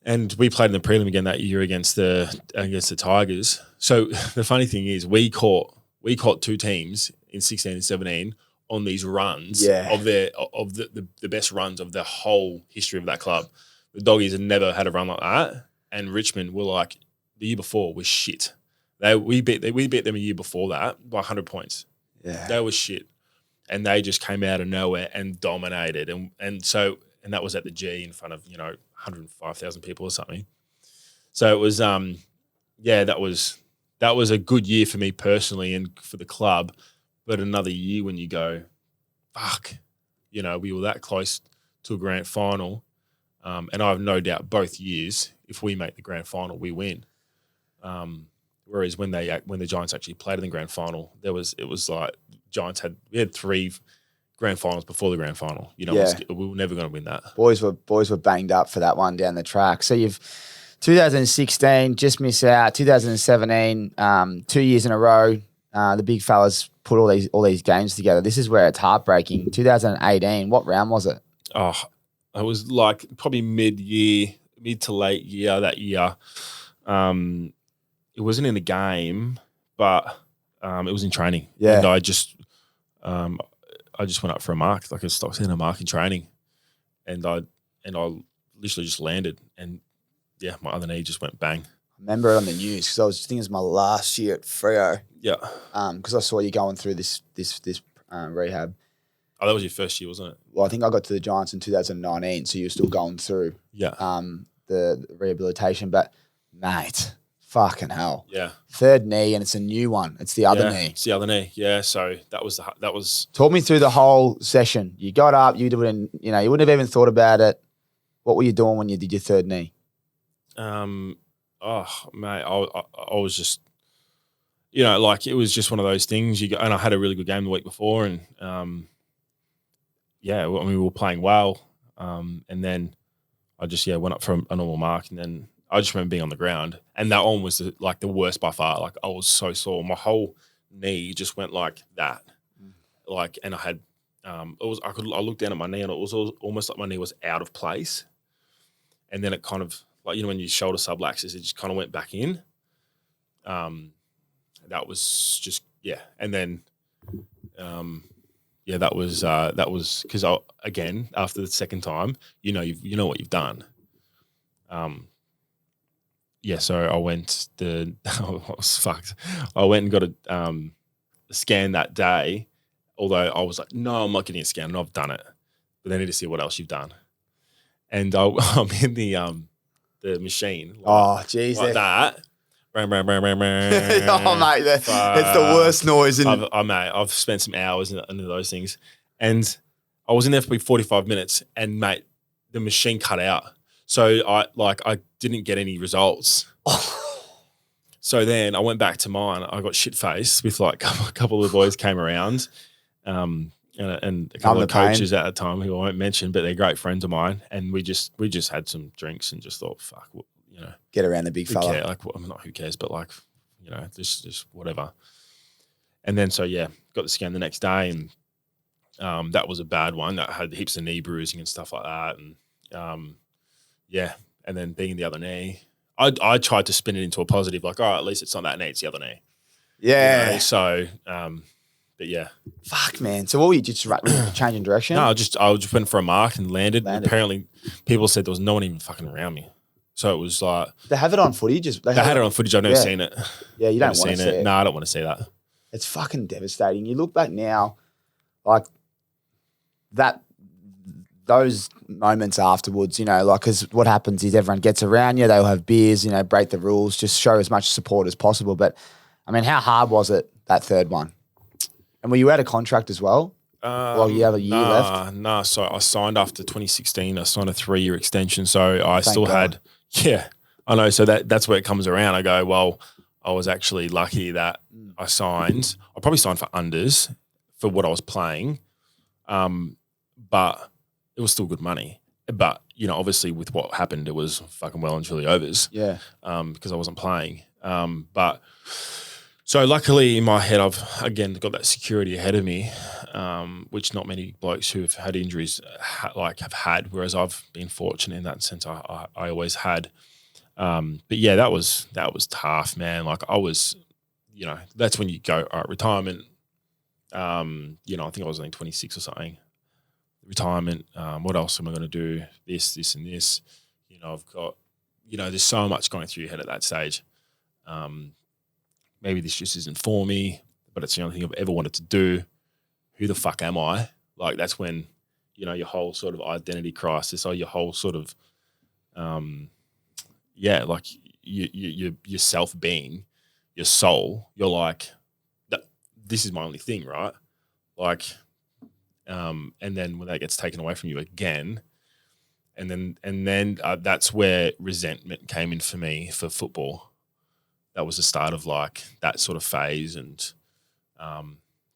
And we played in the prelim again that year against the Tigers. So the funny thing is we caught 2 teams in 16 and 17 on these runs of the best runs of the whole history of that club. The Doggies had never had a run like that, and Richmond were like the year before was shit. We beat them a year before that by 100 points. Yeah, they was shit, and they just came out of nowhere and dominated, and that was at the G in front of 105,000 people or something. So it was that was a good year for me personally and for the club. But another year when you go, fuck, we were that close to a grand final. And I have no doubt both years, if we make the grand final, we win. Whereas when the Giants actually played in the grand final, it was like we had 3 grand finals before the grand final. we were never going to win that. Boys were banged up for that one down the track. So you've 2016 just miss out. 2017 2 years in a row. The big fellas put all these games together. This is where it's heartbreaking. 2018. What round was it? Oh, it was like probably mid to late year that year. It wasn't in a game, but it was in training. Yeah, and I just went up for a mark, like a stock center mark in training, and I literally just landed, and my other knee just went bang. I remember it on the news because I think it was my last year at Freo. Yeah. Because I saw you going through this rehab. Oh, that was your first year, wasn't it? Well, I think I got to the Giants in 2019, so you were still going through the rehabilitation. But, mate, Fucking hell. Yeah. Third knee, and it's a new one. It's the other knee. It's the other knee. Yeah. So that was. Talk me through the whole session. You got up, you wouldn't have even thought about it. What were you doing when you did your third knee? Oh mate, I was just, like it was just one of those things. And I had a really good game the week before, and we were playing well, and then I just went up for a normal mark, and then I just remember being on the ground, and that one was the worst by far. Like I was so sore, my whole knee just went like that, and I had I looked down at my knee, and it was almost like my knee was out of place, and then it kind of when you shoulder subluxes, it just kind of went back in. That was just and then that was because again after the second time, you know what you've done. So I went I was fucked. I went and got a scan that day, although I was like, no, I'm not getting a scan, and I've done it, but they need to see what else you've done. And I'm in the machine. Oh, jeez. Like that. Oh, mate, that's the worst noise. I've spent some hours into those things. And I was in there for 45 minutes, and, mate, the machine cut out. So, I didn't get any results. So then I went back to mine. I got shit-faced with, a couple of the boys came around. And a couple of coaches at the time who I won't mention, but they're great friends of mine. And we just had some drinks and just thought, fuck, get around the big fella. Care? Not who cares, but just whatever. And then got the scan the next day, and that was a bad one. That had heaps of knee bruising and stuff like that. And and then being the other knee, I tried to spin it into a positive, at least it's not that knee, it's the other knee. Yeah. So. But fuck, man. So what were you just changing direction? No, I just went for a mark and landed. Apparently, people said there was no one even fucking around me. So it was like they have it on footage. They had it on footage. I've never seen it. Yeah, you don't want to see it. No, I don't want to see that. It's fucking devastating. You look back now, those moments afterwards, because what happens is everyone gets around you. They'll have beers, break the rules, just show as much support as possible. But I mean, how hard was it that third one? And were you out of contract as well? You have a year left? No. So I signed after 2016. I signed a 3-year extension. So I still had, I know. So that's where it comes around. I go, well, I was actually lucky that I signed. I probably signed for unders for what I was playing. But it was still good money. But, obviously with what happened, it was fucking well and truly overs. Yeah. Because I wasn't playing. So luckily in my head, I've again got that security ahead of me, which not many blokes who have had injuries have had. Whereas I've been fortunate in that sense. I always had. But that was tough, man. I was, that's when you go, all right, retirement. I think I was only 26 or something. Retirement. What else am I going to do? This, and this. I've got, there's so much going through your head at that stage. Maybe this just isn't for me, but it's the only thing I've ever wanted to do. Who the fuck am I? That's when, your whole sort of identity crisis or your whole sort of, your self-being, your soul, you're like, this is my only thing, right? And then when that gets taken away from you again, and then that's where resentment came in for me for football. That was the start of that sort of phase and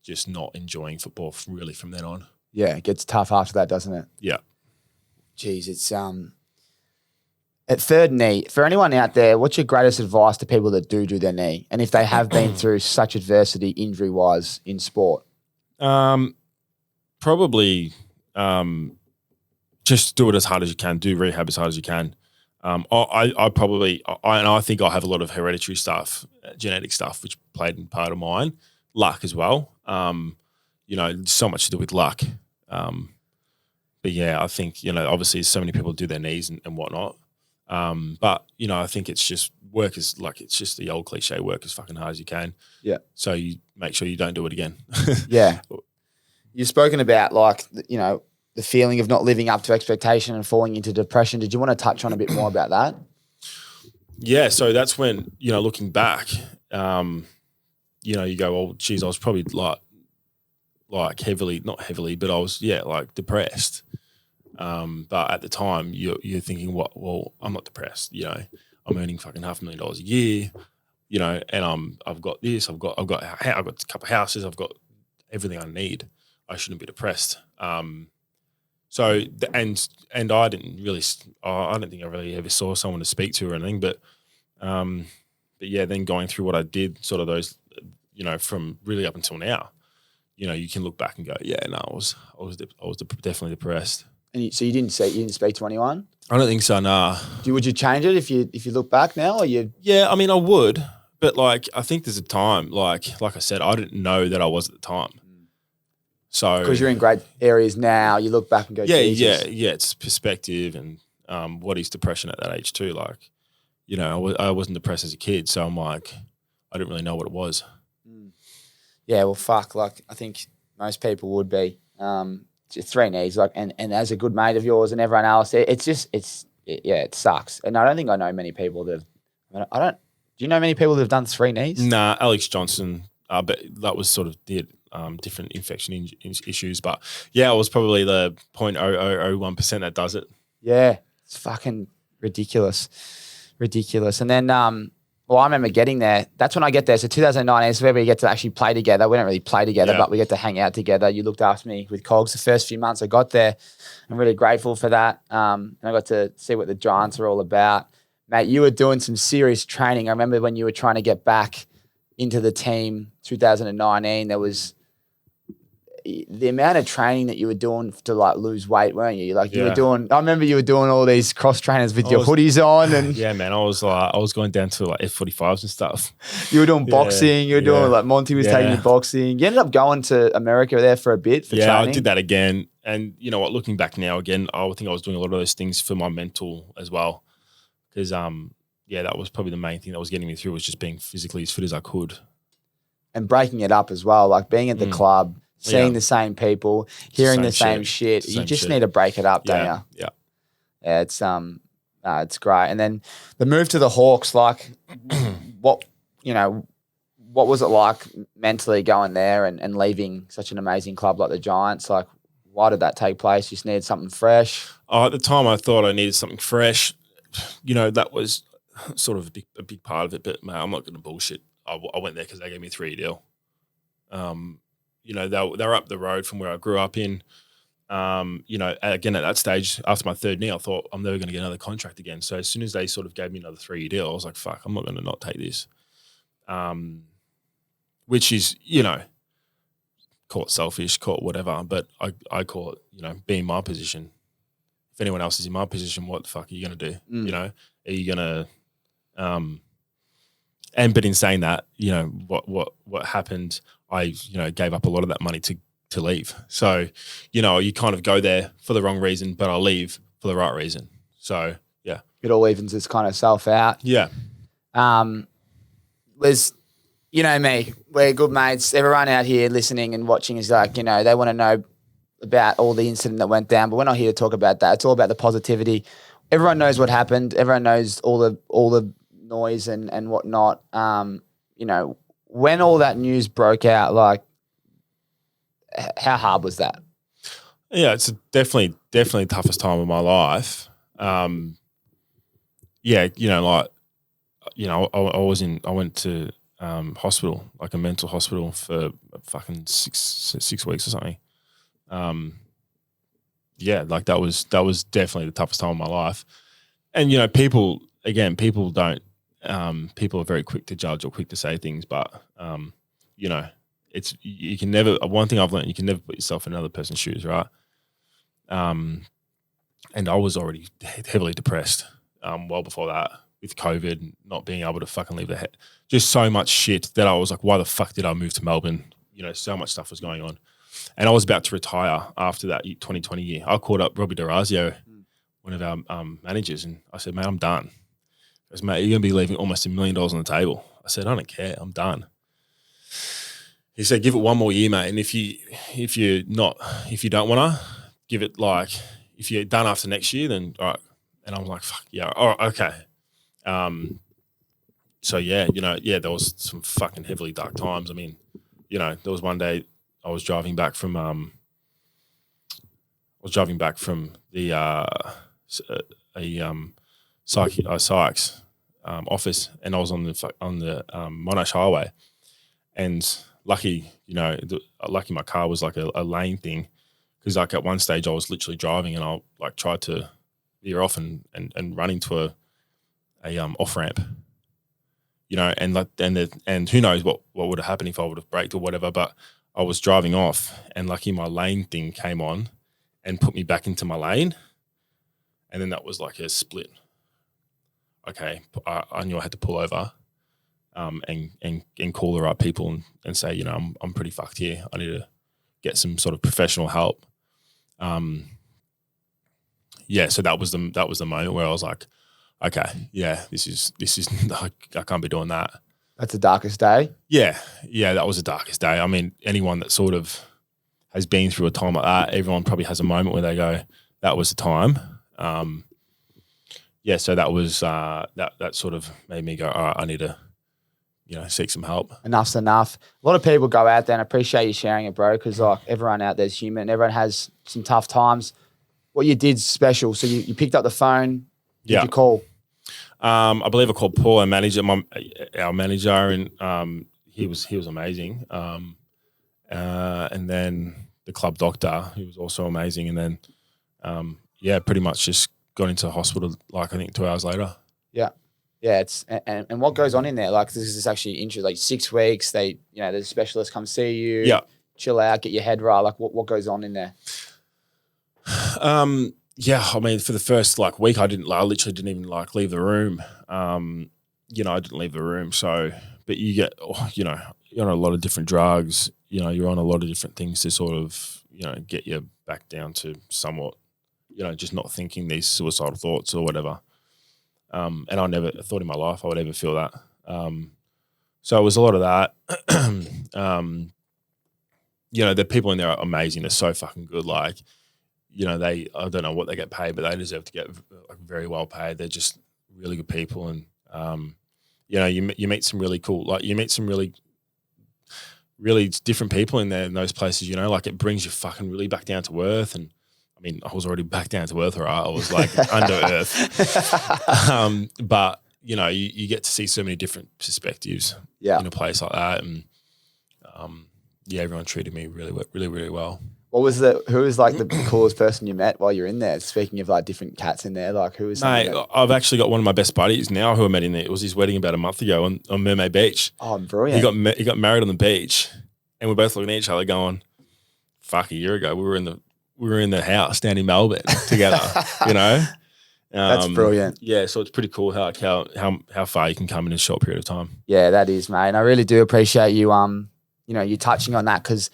just not enjoying football really from then on. Yeah, it gets tough after that, doesn't it? Yeah. Jeez, it's at third knee, for anyone out there, what's your greatest advice to people that do their knee? And if they have been through such adversity injury-wise in sport? Probably just do it as hard as you can, do rehab as hard as you can. I think I have a lot of hereditary stuff, genetic stuff, which played in part of mine. Luck as well. So much to do with luck. But I think, obviously so many people do their knees and whatnot. But I think it's just work is it's just the old cliche, work as fucking hard as you can. Yeah. So you make sure you don't do it again. Yeah. You've spoken about the feeling of not living up to expectation and falling into depression. Did you want to touch on a bit more about that? yeah, so that's when, looking back, you go, well, geez, I was probably like heavily, not heavily, but I was, like depressed. But at the time you're thinking, what, well, I'm not depressed, I'm earning fucking $500,000 a year, and I've got this, I've got a couple of houses, I've got everything I need. I shouldn't be depressed. So, and I didn't really, I don't think I really ever saw someone to speak to or anything, but yeah, then going through what I did, sort of those, from really up until now, you can look back and go, yeah, no, I was definitely depressed. And so you didn't speak to anyone? I don't think so. Nah. Would you change it if you look back now, or you? Yeah, I mean, I would, but like, I think there's a time, like I said, I didn't know that I was at the time. So because you're in great areas now, you look back and go, Jesus. yeah. It's perspective and what is depression at that age too. Like, I wasn't depressed as a kid, so I'm like, I didn't really know what it was. Yeah, well, fuck. Like, I think most people would be. It's 3 knees, like, and as a good mate of yours and everyone else, it sucks. And I don't think I know many people that. Do you know many people that have done 3 knees? Nah, Alex Johnson, but that was sort of the different infection issues. But yeah, it was probably the 0.0001% that does it. Yeah, it's fucking ridiculous. And then, well, I remember getting there. That's when I get there. So 2019 is where we get to actually play together. We don't really play together, but we get to hang out together. You looked after me with Cogs the first few months I got there. I'm really grateful for that. And I got to see what the Giants are all about. Mate, you were doing some serious training. I remember when you were trying to get back into the team 2019, there was the amount of training that you were doing to like lose weight, weren't you? Like you were doing, I remember you were doing all these cross trainers with your hoodies on and yeah, man, I was going down to like F45s and stuff. You were doing boxing, you were doing like Monty was taking you boxing. You ended up going to America there for a bit for training. I did that again. And you know what, looking back now again, I think I was doing a lot of those things for my mental as well. Because that was probably the main thing that was getting me through, was just being physically as fit as I could. And breaking it up as well, like being at the club, seeing the same people, hearing the same shit. You just need to break it up, don't you? Yeah. Yeah, it's great. And then the move to the Hawks, like what was it like mentally going there and leaving such an amazing club like the Giants? Like, why did that take place? You just needed something fresh? At the time, I thought I needed something fresh. That was sort of a big part of it, but man, I'm not going to bullshit. I went there because they gave me a 3-year deal. They were up the road from where I grew up in. Again, at that stage, after my 3rd knee, I thought I'm never going to get another contract again. So as soon as they sort of gave me another 3-year deal, I was like, fuck, I'm not going to not take this. Which is, call it selfish, call it whatever, but I call it, being my position. If anyone else is in my position, what the fuck are you going to do? Are you going to, but in saying that, what happened, I, gave up a lot of that money to leave. So, you kind of go there for the wrong reason, but I'll leave for the right reason. So, yeah. It all evens its kind of self out. Yeah. Liz, you know me, we're good mates. Everyone out here listening and watching is like, they want to know about all the incident that went down, but we're not here to talk about that. It's all about the positivity. Everyone knows what happened. Everyone knows all the noise and whatnot. When all that news broke out, like, how hard was that? Yeah, it's definitely the toughest time of my life. I went to hospital, like a mental hospital, for fucking six weeks or something. That was definitely the toughest time of my life. And people don't. People are very quick to judge or quick to say things, but you can never. One thing I've learned, you can never put yourself in another person's shoes, right? And I was already heavily depressed well before that, with COVID, not being able to fucking leave the head. Just so much shit that I was like, why the fuck did I move to Melbourne? So much stuff was going on. And I was about to retire after that 2020 year. I called up Robbie D'Orazio, one of our managers, and I said, mate, I'm done. He goes, mate, you're going to be leaving almost $1 million on the table. I said, I don't care. I'm done. He said, give it 1 more year, mate. And if you don't want to, give it if you're done after next year, then all right. And I was like, fuck, yeah, all right, okay. so yeah, there was some fucking heavily dark times. I mean, there was one day I was driving back from the psych's office, and I was on the Monash Highway, and lucky my car was like a lane thing, because like at one stage I was literally driving and I like tried to veer off and run into a off ramp, and who knows what would have happened if I would have braked or whatever. But I was driving off, and lucky my lane thing came on and put me back into my lane, and then that was like a split. Okay, I knew I had to pull over, and call the right people and say, I'm pretty fucked here. I need to get some sort of professional help. So that was the moment where I was like, okay, yeah, this is I can't be doing that. That's the darkest day? Yeah, that was the darkest day. I mean, anyone that sort of has been through a time like that, everyone probably has a moment where they go, that was the time. So that was that sort of made me go, all right, I need to, seek some help. Enough's enough. A lot of people go out there, and I appreciate you sharing it, bro, because like everyone out there's human. Everyone has some tough times. What you did special. So you picked up the phone. Did you call? I believe I called Paul, our manager, and he was amazing. And then the club doctor, who was also amazing, and then pretty much just got into hospital like I think 2 hours later. Yeah, it's and what goes on in there? Like, this is actually interesting. Like 6 weeks, the specialist come see you, chill out, get your head right. Like, what goes on in there? I mean, for the first week, I literally didn't even leave the room. I didn't leave the room. So, but you get, you're on a lot of different drugs. You're on a lot of different things to sort of, get you back down to somewhat, just not thinking these suicidal thoughts or whatever. And I never thought in my life I would ever feel that. So it was a lot of that. The people in there are amazing. They're so fucking good. Like, I don't know what they get paid, but they deserve to get very well paid. They're just really good people. And, you meet some really cool, you meet some really, really different people in there in those places, it brings you fucking really back down to earth. And I mean, I was already back down to earth, right? I was under earth. But, you get to see so many different perspectives in a place like that. And, everyone treated me really, really, really well. Who was the coolest person you met while you're in there? Speaking of different cats in there, who was? Mate, I've actually got one of my best buddies now who I met in there. It was his wedding about a month ago on Mermaid Beach. Oh, brilliant! He got married on the beach, and we're both looking at each other, going, "Fuck!" A year ago, we were in the house down in Melbourne together. That's brilliant. Yeah, so it's pretty cool how far you can come in a short period of time. Yeah, that is, mate. And I really do appreciate you. You touching on that, because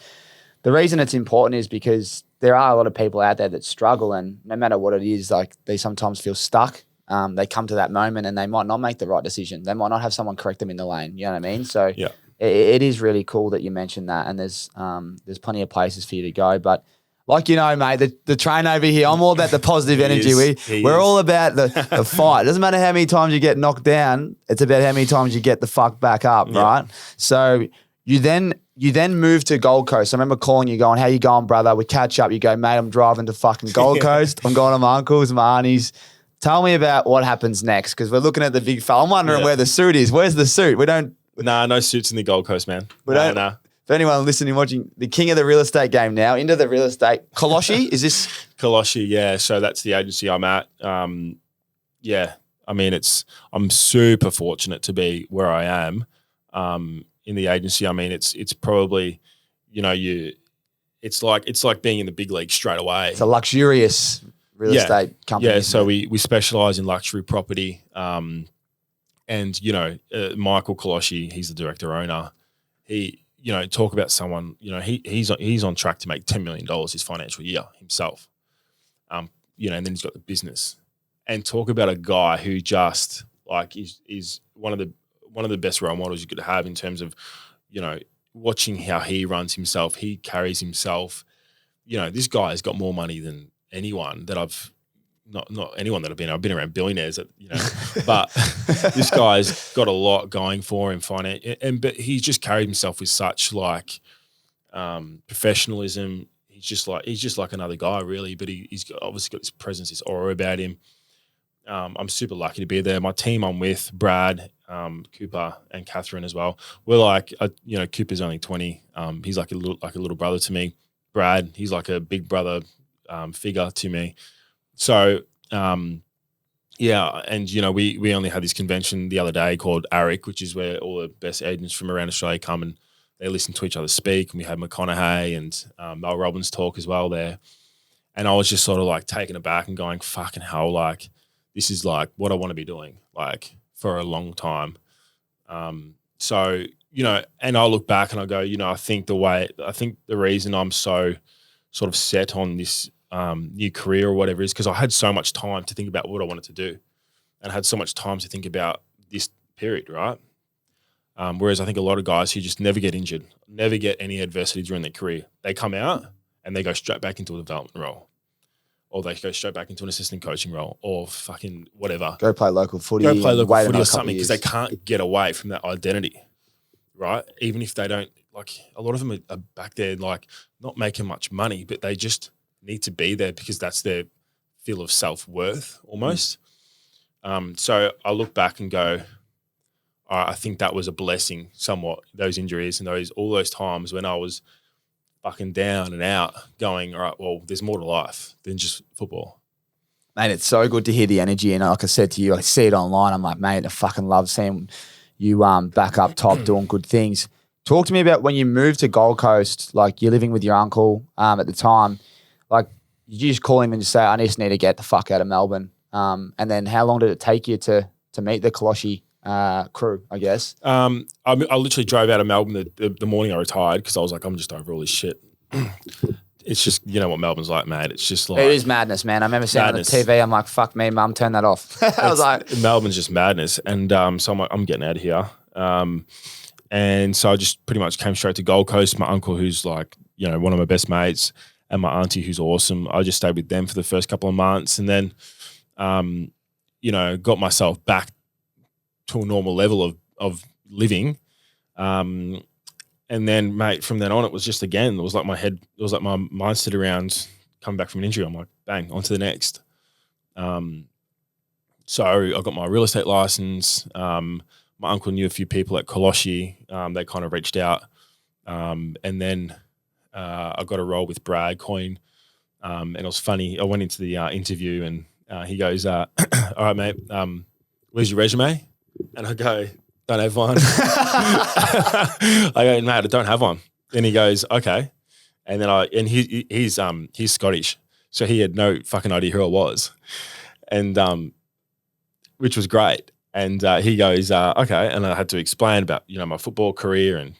the reason it's important is because there are a lot of people out there that struggle, and no matter what it is, they sometimes feel stuck. They come to that moment and they might not make the right decision. They might not have someone correct them in the lane. You know what I mean? So it is really cool that you mentioned that, and there's plenty of places for you to go. But mate, the train over here, I'm all about the positive energy. We're all about the fight. It doesn't matter how many times you get knocked down. It's about how many times you get the fuck back up, right? So you then move to Gold Coast. I remember calling you going, how you going, brother? We catch up. You go, mate, I'm driving to fucking Gold Coast. I'm going to my uncle's, my auntie's. Tell me about what happens next, because we're looking at the big fella. I'm wondering where the suit is. Where's the suit? We don't... Nah, no suits in the Gold Coast, man. Nah. For anyone listening, watching, the king of the real estate game now, into the real estate. Kollosche, is this? Kollosche, yeah. So that's the agency I'm at. I mean, I'm super fortunate to be where I am in the agency. I mean, it's probably, it's like being in the big league straight away. It's a luxurious real estate company. Yeah, so we specialize in luxury property. And, Michael Kollosche, he's the director owner. He, talk about someone, he's on track to make $10 million his financial year himself. And then he's got the business. And talk about a guy who just is one of the best role models you could have in terms of, watching how he runs himself, he carries himself. This guy has got more money than anyone that I've not anyone that I've been around billionaires that, but this guy's got a lot going for him but he's just carried himself with such like professionalism. He's just like another guy really, but he's obviously got this presence, this aura about him. I'm super lucky to be there. My team I'm with, Brad, Cooper and Catherine as well. We're like, Cooper's only 20. He's like a little brother to me. Brad, he's like a big brother figure to me. So, and we only had this convention the other day called RIXX, which is where all the best agents from around Australia come and they listen to each other speak. And we had McConaughey and Mel Robbins talk as well there. And I was just sort of like taken aback and going, fucking hell, like this is like what I want to be doing like for a long time. So, and I look back and I go, I think the reason I'm so sort of set on this new career or whatever is because I had so much time to think about what I wanted to do and I had so much time to think about this period, right? Whereas I think a lot of guys who just never get injured, never get any adversity during their career, they come out and they go straight back into a development role or they go straight back into an assistant coaching role or fucking whatever. Go play local footy or something because they can't get away from that identity, right? Even if they don't, like a lot of them are back there like not making much money, but they just need to be there because that's their feel of self-worth almost. So I look back and go, I think that was a blessing somewhat, those injuries and all those times when I was fucking down and out going, all right, well, there's more to life than just football. Mate, it's so good to hear the energy. And like I said to you, I see it online. I'm like, mate, I fucking love seeing you back up top doing good things. Talk to me about when you moved to Gold Coast, like you're living with your uncle at the time. Like, you just call him and just say, I just need to get the fuck out of Melbourne. And then how long did it take you to meet the Kollosche crew, I guess? I literally drove out of Melbourne the morning I retired because I was like, I'm just over all this shit. It's just, what Melbourne's like, mate. It's just like... It is madness, man. I remember seeing it on the TV. I'm like, fuck me, mum, turn that off. I was like... Melbourne's just madness. And so I'm like, I'm getting out of here. And so I just pretty much came straight to Gold Coast. My uncle, who's like, one of my best mates, and my auntie, who's awesome. I just stayed with them for the first couple of months and then, got myself back to a normal level of living. And then, mate, from then on, it was just, again, it was like my mindset around coming back from an injury. I'm like, bang, on to the next. So I got my real estate license. My uncle knew a few people at Kollosche. They kind of reached out. And then I got a role with Brad Coyne. And it was funny. I went into the interview and he goes, all right, mate, where's your resume? And I go, don't have one. I go, mate, I don't have one. And he goes, okay. And then he's Scottish. So he had no fucking idea who I was. And which was great. And he goes, okay. And I had to explain about, my football career and,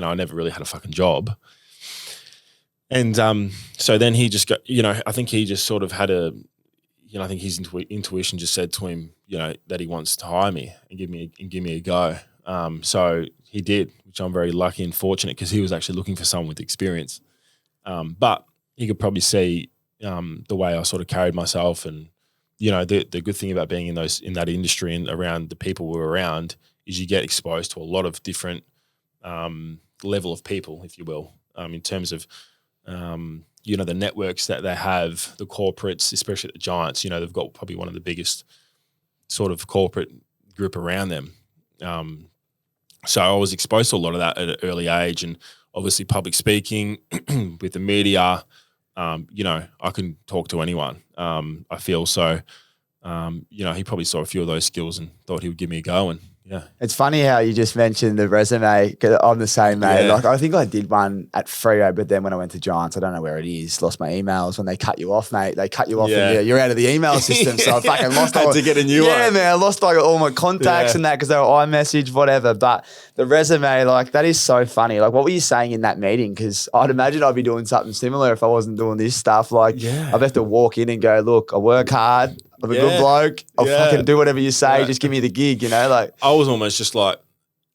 I never really had a fucking job. And so then he just got, I think he just sort of had I think his intuition just said to him, that he wants to hire me and give me a go. So he did, which I'm very lucky and fortunate because he was actually looking for someone with experience. But he could probably see the way I sort of carried myself and, the good thing about being in that industry and around the people we're around is you get exposed to a lot of different level of people, if you will, in terms of, the networks that they have, the corporates, especially the giants, they've got probably one of the biggest sort of corporate group around them. So I was exposed to a lot of that at an early age and obviously public speaking with the media, I can talk to anyone. I feel so, he probably saw a few of those skills and thought he would give me a go. And yeah, it's funny how you just mentioned the resume because I'm the same, mate. Yeah. Like I think I did one at Freo, but then when I went to Giants, I don't know where it is. Lost my emails when they cut you off, mate. They cut you off and you're out of the email system. So I fucking lost to get a new one. Yeah, man. I lost like all my contacts and that because they were iMessage, whatever. But the resume, like that is so funny. Like what were you saying in that meeting? Because I'd imagine I'd be doing something similar if I wasn't doing this stuff. Like I'd have to walk in and go, look, I work hard. I'm a good bloke. I'll fucking do whatever you say. Just give me the gig, like. I was almost just like,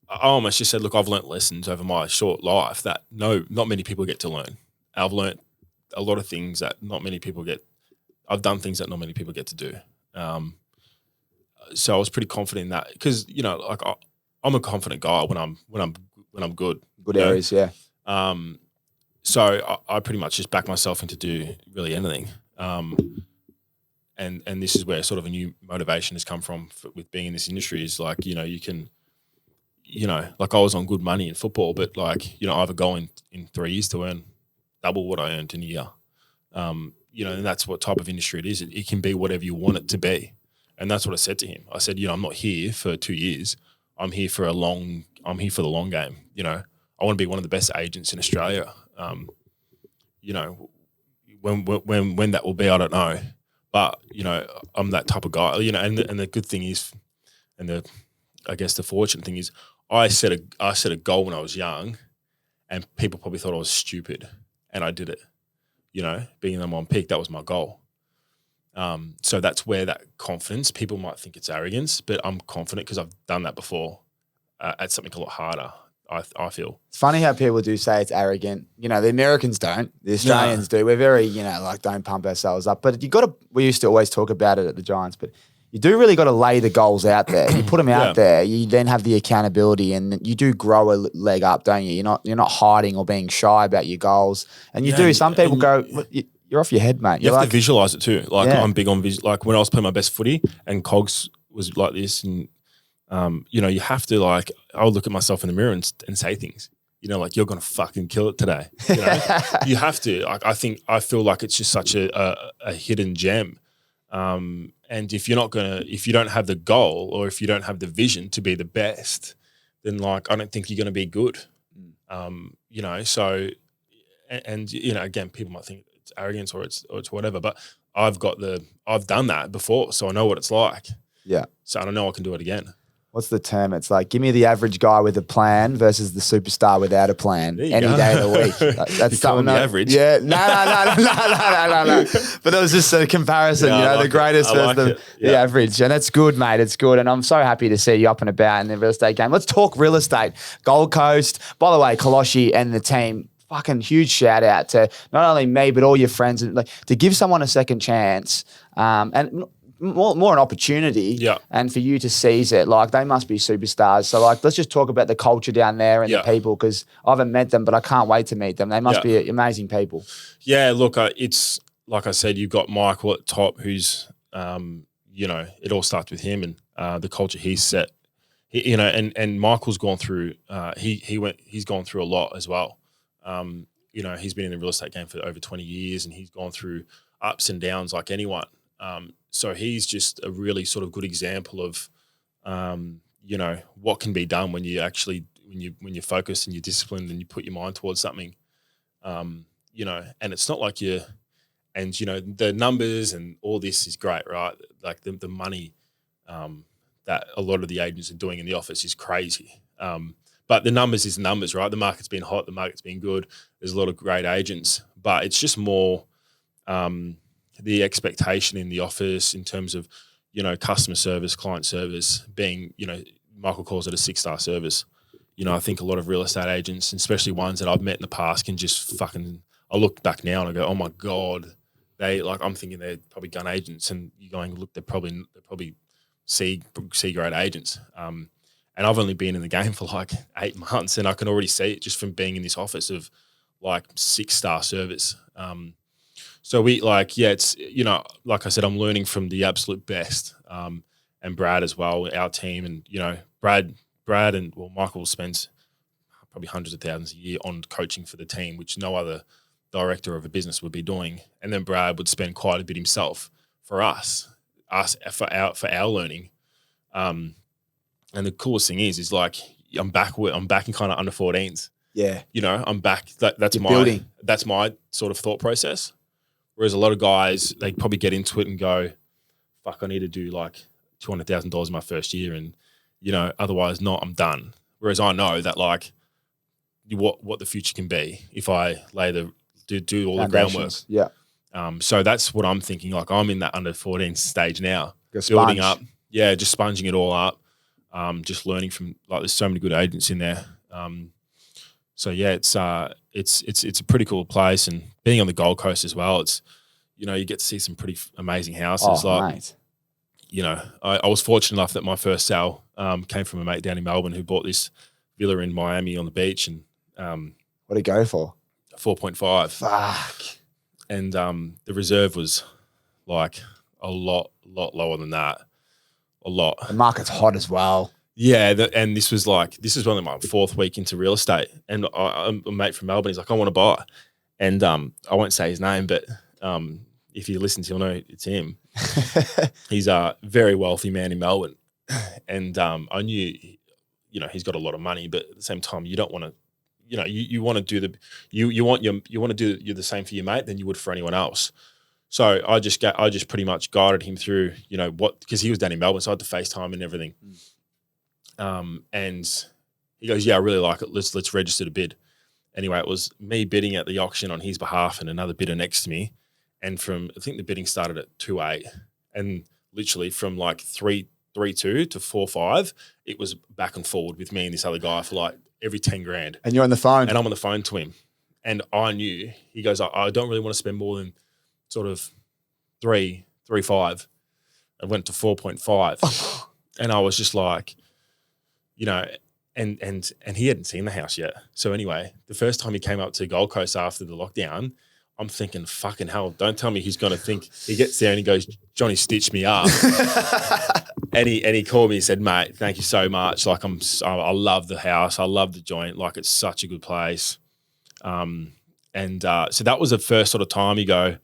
I almost just said, look, I've learnt lessons over my short life that not many people get to learn. I've learnt a lot of things that not many people get I've done things that not many people get to do. So I was pretty confident in that because like I'm a confident guy when I'm good. Good areas, yeah. So I pretty much just back myself into do really anything. And this is where sort of a new motivation has come from with being in this industry is like, you can, like I was on good money in football, but like, I have a goal in 3 years to earn double what I earned in a year. And that's what type of industry it is. It can be whatever you want it to be. And that's what I said to him. I said, I'm not here for 2 years. I'm here for the long game. I want to be one of the best agents in Australia. When that will be, I don't know. But, I'm that type of guy, and the good thing is, I guess the fortunate thing is I set a goal when I was young and people probably thought I was stupid and I did it, being the number one pick, that was my goal. So that's where that confidence, people might think it's arrogance, but I'm confident because I've done that before at something a lot harder. I feel. It's funny how people do say it's arrogant. The Americans don't. The Australians do. We're very, like don't pump ourselves up. But we used to always talk about it at the Giants, but you do really got to lay the goals out there. You put them out there. You then have the accountability and you do grow a leg up, don't you? You're not hiding or being shy about your goals. And you do. Some people go, you're off your head, mate. You have to visualize it too. Like I'm big on like when I was playing my best footy and Cogs was like this and you have to like, I would look at myself in the mirror and say things, like you're going to fucking kill it today. You have to, like, I feel like it's just such a hidden gem. And if you don't have the goal or if you don't have the vision to be the best, then like, I don't think you're going to be good. So, and again, people might think it's arrogance or it's whatever, but I've done that before. So I know what it's like. Yeah. So I know I can do it again. What's the term? It's like, give me the average guy with a plan versus the superstar without a plan any day of the week. That's something the average. Yeah. No. But it was just a comparison, the greatest versus the average. And it's good, mate. It's good. And I'm so happy to see you up and about in the real estate game. Let's talk real estate. Gold Coast. By the way, Kollosche and the team, fucking huge shout out to not only me, but all your friends. And like, to give someone a second chance and more an opportunity and for you to seize it. Like, they must be superstars. So, like, let's just talk about the culture down there and the people, because I haven't met them, but I can't wait to meet them. They must be amazing people. Yeah, look, it's like I said, you've got Michael at top who's, it all starts with him and the culture he's set. And Michael's gone through, he's gone through a lot as well. He's been in the real estate game for over 20 years and he's gone through ups and downs like anyone. So he's just a really sort of good example of, what can be done when you actually, when you're focused and you're disciplined and you put your mind towards something, and it's not like the numbers and all this is great, right? Like the money, that a lot of the agents are doing in the office is crazy. But the numbers is numbers, right? The market's been hot, the market's been good. There's a lot of great agents, but it's just more, the expectation in the office in terms of, customer service, client service being, Michael calls it a 6-star service. I think a lot of real estate agents, especially ones that I've met in the past, can just fucking, I look back now and I go, oh my God, I'm thinking they're probably gun agents, and you're going, look, they're probably C grade agents. And I've only been in the game for like 8 months and I can already see it just from being in this office of like 6-star service. So we it's, like I said, I'm learning from the absolute best, and Brad as well, our team. And, Brad and Michael spends probably hundreds of thousands a year on coaching for the team, which no other director of a business would be doing. And then Brad would spend quite a bit himself for us for our learning. And the coolest thing is like, I'm back in kind of under 14s. Yeah. I'm back. That's my sort of thought process. Whereas a lot of guys, they probably get into it and go, fuck, I need to do like $200,000 in my first year. And, otherwise not, I'm done. Whereas I know that like what the future can be if I do all the groundwork. Yeah. So that's what I'm thinking. Like, I'm in that under 14 stage now, building up. Yeah. Just sponging it all up. Just learning from, like, there's so many good agents in there. So yeah, it's a pretty cool place, and being on the Gold Coast as well. It's, you know, you get to see some pretty amazing houses. Mate. You know, I was fortunate enough that my first sale came from a mate down in Melbourne who bought this villa in Miami on the beach, and what did it go for? 4.5. Fuck. And the reserve was like a lot lower than that. A lot. The market's hot as well. Yeah, and this was only my 4th week into real estate, and a mate from Melbourne, he's like, I want to buy, and I won't say his name, but if he listens, he'll know it's him. He's a very wealthy man in Melbourne, and I knew, you know, he's got a lot of money, but at the same time, you don't want to, you know, you want to do you want to do the same for your mate than you would for anyone else. So I just pretty much guided him through, you know, because he was down in Melbourne, so I had to FaceTime and everything. And he goes, yeah, I really like it. Let's register the bid. Anyway, it was me bidding at the auction on his behalf and another bidder next to me. And I think the bidding started at 2.8, and literally from like 3.2 to 4.5, it was back and forward with me and this other guy for like every 10 grand. And you're on the phone. And I'm on the phone to him. And I knew, he goes, I don't really want to spend more than sort of 3.5. I went to 4.5. And I was just like, you know, and he hadn't seen the house yet. So anyway, the first time he came up to Gold Coast after the lockdown, I'm thinking, fucking hell, don't tell me he's going to think. He gets there and he goes, Johnny stitched me up. and he called me and said, mate, thank you so much. Like I love the house. I love the joint. Like it's such a good place. So that was the first sort of time you go,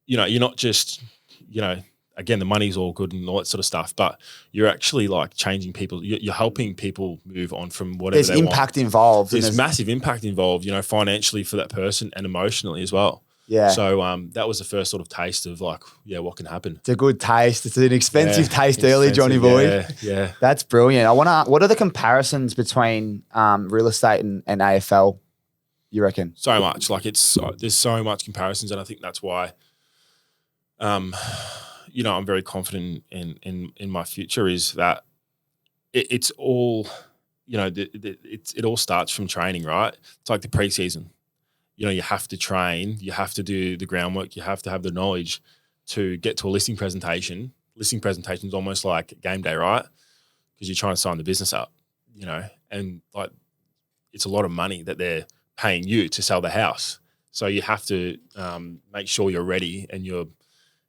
you know, you're not just, you know, again, the money's all good and all that sort of stuff, but you're actually like changing people. You're helping people move on from whatever they want. There's impact involved. There's massive impact involved, you know, financially for that person and emotionally as well. Yeah. So that was the first sort of taste of like, yeah, what can happen. It's a good taste. It's an expensive taste early, Johnny boy. Yeah. That's brilliant. What are the comparisons between real estate and AFL, you reckon? So much. Like there's so much comparisons, and I think that's why you know, I'm very confident in my future is that it's all, you know, it all starts from training, right? It's like the preseason. You know, you have to train, you have to do the groundwork, you have to have the knowledge to get to a listing presentation. Listing presentation is almost like game day, right? Because you're trying to sign the business up, you know, and like it's a lot of money that they're paying you to sell the house. So you have to make sure you're ready and you're,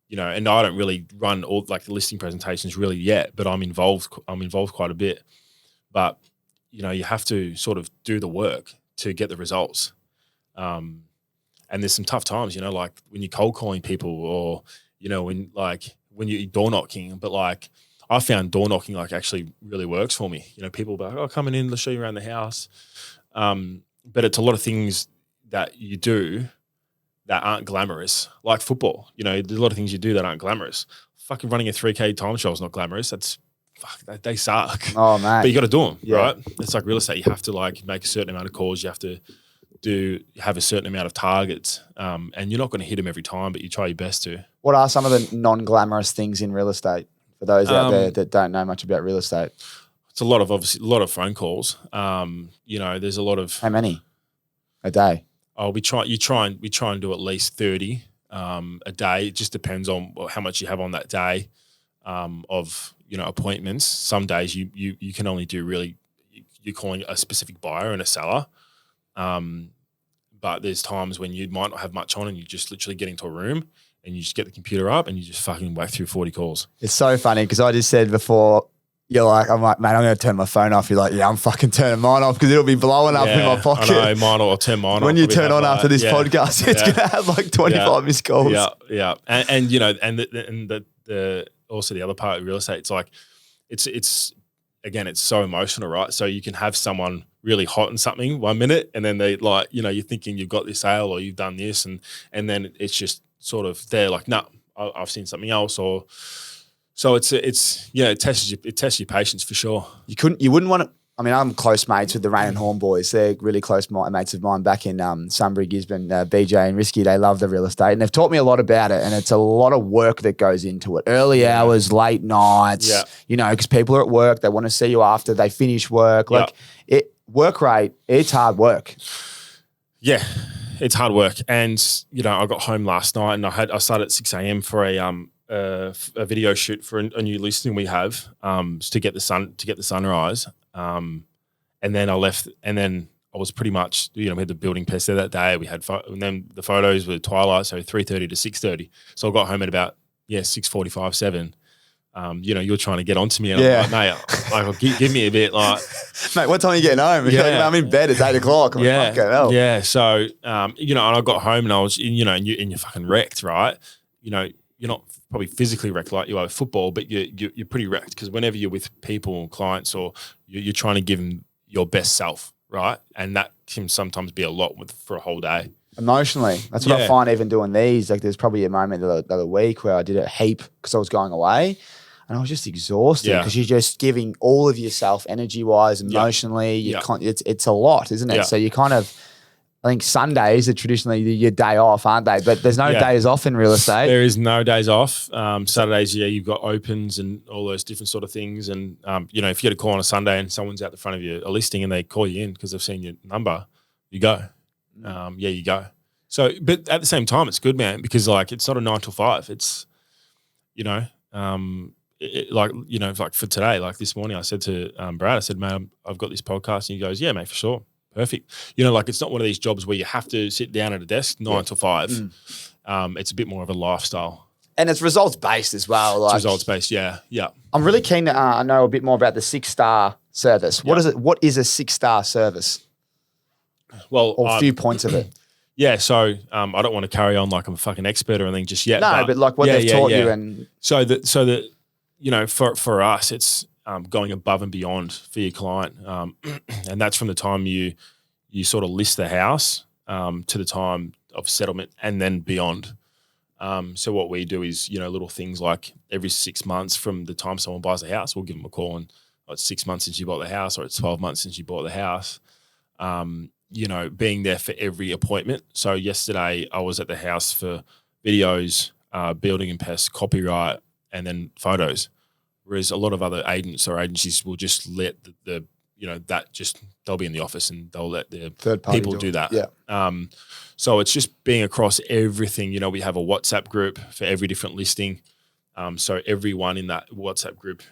you know, and I don't really run all like the listing presentations really yet, but I'm involved quite a bit. But, you know, you have to sort of do the work to get the results. And there's some tough times, you know, like when you're cold calling people or, you know, when you're door knocking, but like I found door knocking like actually really works for me. You know, people be like, oh, coming in, let's show you around the house. But it's a lot of things that you do that aren't glamorous, like football. You know, there's a lot of things you do that aren't glamorous. Fucking running a 3K time trial is not glamorous. They suck. Oh, man. But you got to do them, right? It's like real estate. You have to like make a certain amount of calls. You have to have a certain amount of targets, and you're not going to hit them every time, but you try your best to. What are some of the non-glamorous things in real estate for those out there that don't know much about real estate? It's a lot of phone calls. You know, there's a lot of. How many a day? Oh, we try and do at least 30 a day. It just depends on how much you have on that day of, you know, appointments. Some days you can only do really, you're calling a specific buyer and a seller. But there's times when you might not have much on and you just literally get into a room and you just get the computer up and you just fucking whack through 40 calls. It's so funny because I just said before, I'm like, mate, I'm going to turn my phone off. You're like, yeah, I'm fucking turning mine off because it'll be blowing up in my pocket. I know, I'll turn mine off. When you turn on after this podcast, it's going to have like 25 missed calls. Yeah. And you know, and the also the other part of real estate, it's like, it's again, it's so emotional, right? So you can have someone really hot in something 1 minute and then they like, you know, you're thinking you've got this sale or you've done this and then it's just sort of, they're like, no, I've seen something else or, so it tests your patience for sure. You wouldn't want to, I mean, I'm close mates with the Rain and Horn boys. They're really close mates of mine back in Sunbury, Gisborne, BJ and Risky. They love the real estate and they've taught me a lot about it and it's a lot of work that goes into it. Early hours, late nights, you know, because people are at work. They want to see you after they finish work. Like work rate, it's hard work. Yeah. it's hard work. And, you know, I got home last night and I started at 6 a.m. for a video shoot for a new listing we have to get the sunrise. And then I left, and then I was pretty much, you know, we had the building pest there that day. We had, and then the photos were twilight, so 3:30 to 6:30. So I got home at about 6:45, 7. You know, you're trying to get onto me, and I'm like, mate, give me a bit, like, mate, what time are you getting home? You're like, I'm in bed. It's 8 o'clock. I'm like, fucking hell. Yeah. So, you know, and I got home and I was, you know, and you're fucking wrecked, right? You know, you're not probably physically wrecked like you are with football, but you're pretty wrecked because whenever you're with people or clients, or you're trying to give them your best self, right? And that can sometimes be a lot for a whole day. Emotionally, that's what I find even doing these. Like, there's probably a moment the other week where I did a heap because I was going away, and I was just exhausted because you're just giving all of yourself, energy-wise, emotionally. It's a lot, isn't it? Yeah. So you kind of, I think Sundays are traditionally your day off, aren't they? But there's no days off in real estate. There is no days off. Saturdays, you've got opens and all those different sort of things. And, you know, if you get a call on a Sunday and someone's out the front of you, a listing, and they call you in because they've seen your number, you go. You go. So, but at the same time, it's good, man, because, like, it's not a 9 to 5. It's, you know, like, you know, like for today, like this morning, I said to Brad, I said, mate, I've got this podcast. And he goes, yeah, mate, for sure. Perfect. You know, like, it's not one of these jobs where you have to sit down at a desk 9 to 5. It's a bit more of a lifestyle. And it's results based as well. Like, it's results based, yeah. I'm really keen to know a bit more about the 6-star service. What is it? What is a 6-star service? Well, or a few points of it. Yeah, so I don't want to carry on like I'm a fucking expert or anything just yet. No, but like what they've taught you, and so that you know, for us, it's going above and beyond for your client, and that's from the time you sort of list the house to the time of settlement and then beyond. So what we do is, you know, little things like every 6 months from the time someone buys a house, we'll give them a call, and it's 6 months since you bought the house, or it's 12 months since you bought the house. You know, being there for every appointment. So yesterday I was at the house for videos, building and pest, copyright, and then photos. Whereas a lot of other agents or agencies will just let the you know, that just, they'll be in the office and they'll let their third party people do that. Yeah. So it's just being across everything. You know, we have a WhatsApp group for every different listing. So everyone in that WhatsApp group,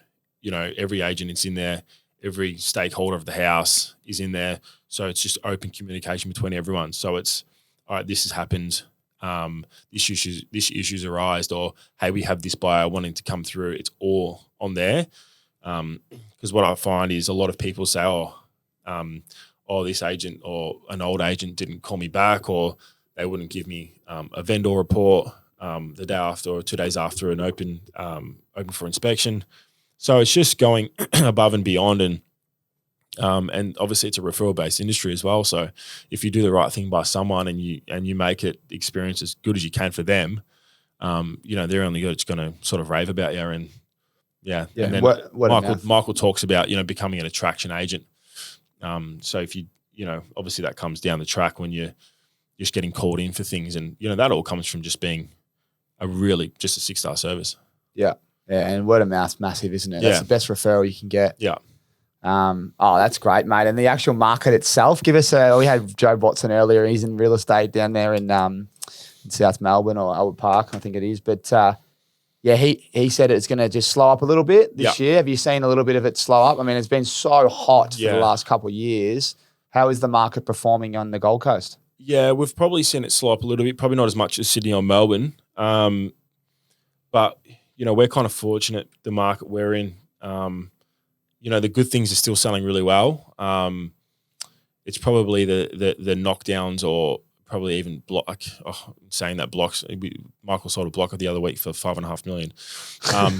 you know, every agent is in there. Every stakeholder of the house is in there. So it's just open communication between everyone. So it's, all right, this has happened. This issue's arised, or, hey, we have this buyer wanting to come through. It's all on there. Because what I find is a lot of people say, this agent or an old agent didn't call me back, or they wouldn't give me a vendor report the day after or 2 days after an open for inspection. So it's just going above and beyond, and obviously it's a referral-based industry as well. So if you do the right thing by someone and you make it experience as good as you can for them, you know, they're only just going to sort of rave about you. And and then Michael talks about, you know, becoming an attraction agent. So if you know, obviously that comes down the track when you're just getting called in for things, and, you know, that all comes from just being just a 6-star service. Yeah. Yeah, and word of mouth's massive, isn't it? That's the best referral you can get. Yeah. That's great, mate. And the actual market itself, we had Joe Watson earlier. He's in real estate down there in South Melbourne or Albert Park, I think it is. But he said it's going to just slow up a little bit this year. Have you seen a little bit of it slow up? I mean, it's been so hot for the last couple of years. How is the market performing on the Gold Coast? Yeah, we've probably seen it slow up a little bit, probably not as much as Sydney or Melbourne. But, you know, we're kind of fortunate, the market we're in. You know, the good things are still selling really well. It's probably the knockdowns, or probably even saying that blocks. Michael sold a block the other week for $5.5 million.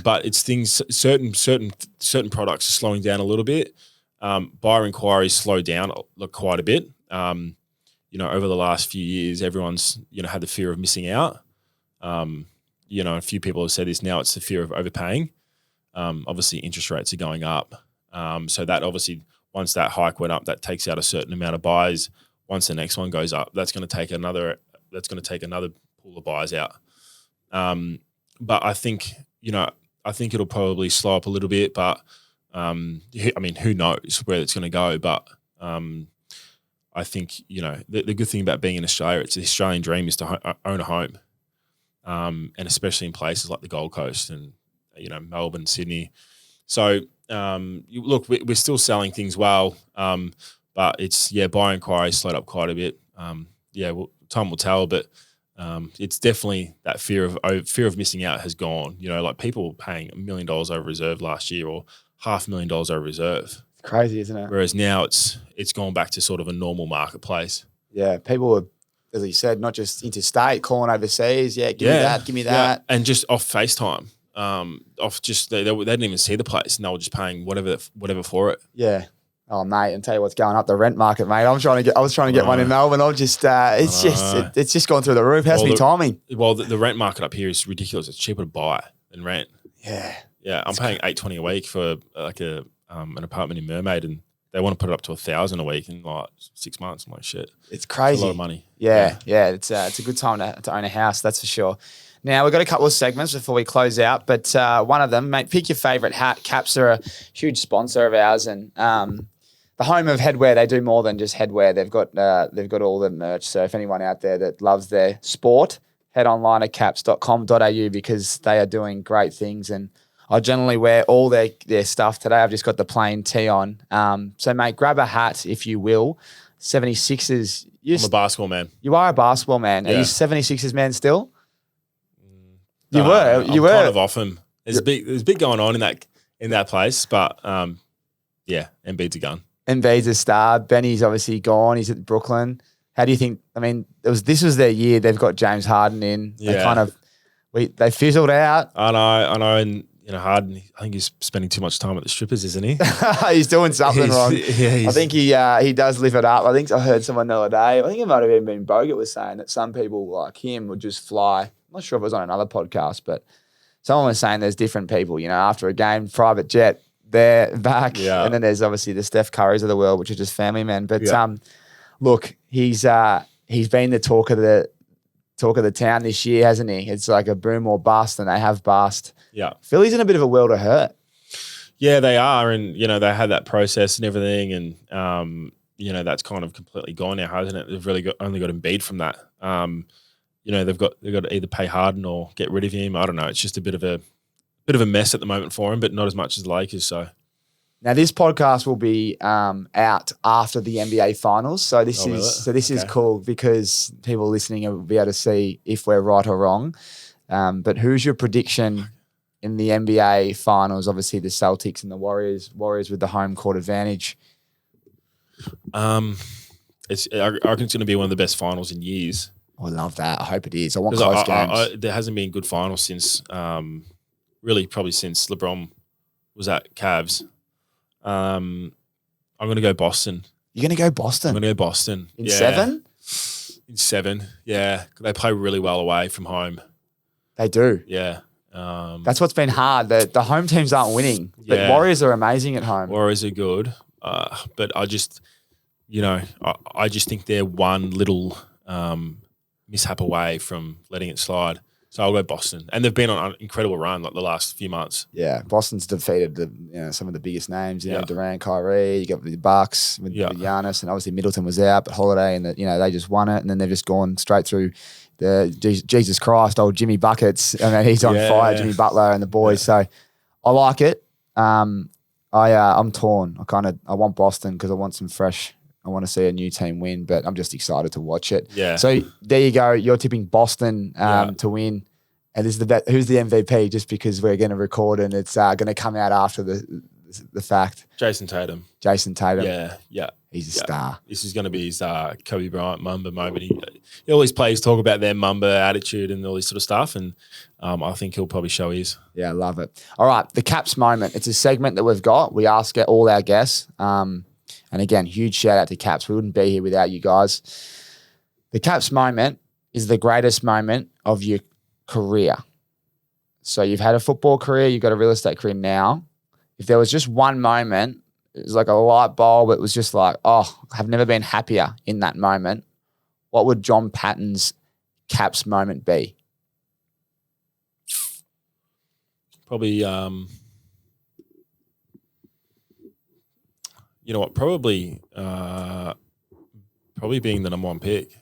But it's things, certain products are slowing down a little bit. Buyer inquiries slowed down quite a bit. You know, over the last few years, everyone's, you know, had the fear of missing out. You know, a few people have said this now, it's the fear of overpaying. Obviously, interest rates are going up. So that obviously, once that hike went up, that takes out a certain amount of buyers. Once the next one goes up, that's going to take another pool of buyers out. But I think, you know, it'll probably slow up a little bit, but I mean, who knows where it's going to go? But I I think, you know, the good thing about being in Australia, it's the Australian dream is to own a home. And especially in places like the Gold Coast and, you know, Melbourne, Sydney. So, look, we're still selling things well, but it's, buyer inquiry slowed up quite a bit. Time will tell, but it's definitely that fear of missing out has gone. You know, like people were paying $1 million over reserve last year or $500,000 over reserve. Crazy, isn't it? Whereas now it's gone back to sort of a normal marketplace. Yeah, people are, as you said, not just interstate, calling overseas. Yeah, give me that. Yeah. And just off FaceTime, they didn't even see the place, and they were just paying whatever for it. Yeah. Oh mate, and tell you what's going up the rent market, mate. I was trying to get one in Melbourne. It's just gone through the roof. How's me timing? Well, the rent market up here is ridiculous. It's cheaper to buy than rent. Yeah. Yeah, I'm paying $820 a week for like an apartment in Mermaid, and they want to put it up to $1,000 a week in like 6 months. I'm like, shit. It's crazy. It's a lot of money. Yeah. It's a good time to own a house, that's for sure. Now, we've got a couple of segments before we close out, but one of them, mate, pick your favourite hat. Caps are a huge sponsor of ours, and the home of headwear, they do more than just headwear. They've got all the merch. So if anyone out there that loves their sport, head online at caps.com.au because they are doing great things. And I generally wear all their stuff today. I've just got the plain tee on. So, mate, grab a hat if you will. 76ers. I'm a basketball man. You are a basketball man. Yeah. Are you 76ers man still? You were. kind of off him. There's big going on in that place, but Embiid's a gun. Embiid's a star. Benny's obviously gone. He's at Brooklyn. How do you think? I mean, this was their year. They've got James Harden in. Yeah. They fizzled out. I know, and you know, Harden. I think he's spending too much time at the strippers, isn't he? He's doing something wrong. Yeah, I think he does live it up. I think I heard someone the other day. I think it might have even been Bogut was saying that some people like him would just fly. I'm not sure if it was on another podcast, but someone was saying there's different people. You know, after a game, private jet. They're back, and then there's obviously the Steph Currys of the world, which are just family men. But look, he's been the talk of the town this year, hasn't he? It's like a boom or bust, and they have bust. Yeah, Philly's in a bit of a world of hurt. Yeah, they are, and you know they had that process and everything, and you know that's kind of completely gone now, hasn't it? They've really only got Embiid from that. You know they've got to either pay Harden or get rid of him. I don't know. It's just a bit of a mess at the moment for him, but not as much as the Lakers. So now this podcast will be out after the NBA finals. So this is cool because people listening will be able to see if we're right or wrong. But who's your prediction in the NBA finals? Obviously the Celtics and the Warriors with the home court advantage. I reckon it's going to be one of the best finals in years. I love that. I hope it is. I want close games. There hasn't been good finals since really probably since LeBron was at Cavs. I'm going to go Boston. You're going to go Boston? I'm going to go Boston. In 7? In 7, yeah. They play really well away from home. They do? Yeah. That's what's been hard. The home teams aren't winning, but Warriors are amazing at home. Warriors are good, but I just think they're one little mishap away from letting it slide. So I'll go Boston. And they've been on an incredible run like the last few months. Yeah, Boston's defeated some of the biggest names. You know, Durant, Kyrie, you got the Bucks with Giannis, and obviously Middleton was out, but Holiday, and they just won it, and then they've just gone straight through the Jesus Christ, old Jimmy Buckets. I mean, he's on fire, Jimmy Butler and the boys. So I like it. I'm torn. I want Boston because I want some fresh. I want to see a new team win, but I'm just excited to watch it. Yeah. So there you go. You're tipping Boston to win. And this is who's the MVP? Just because we're going to record and it's going to come out after the fact. Jason Tatum. Yeah. He's a star. This is going to be his Kobe Bryant Mamba moment. He always plays talk about their Mamba attitude and all this sort of stuff, and I think he'll probably show his. Yeah, I love it. All right, the Caps moment. It's a segment that we've got. We ask all our guests. And again, huge shout out to Caps. We wouldn't be here without you guys. The Caps moment is the greatest moment of your career. So you've had a football career, you've got a real estate career now. If there was just one moment, it was like a light bulb, it was just like, I've never been happier in that moment. What would Jonny Patton's Caps moment be? Probably, you know what, probably Probably being the number one pick,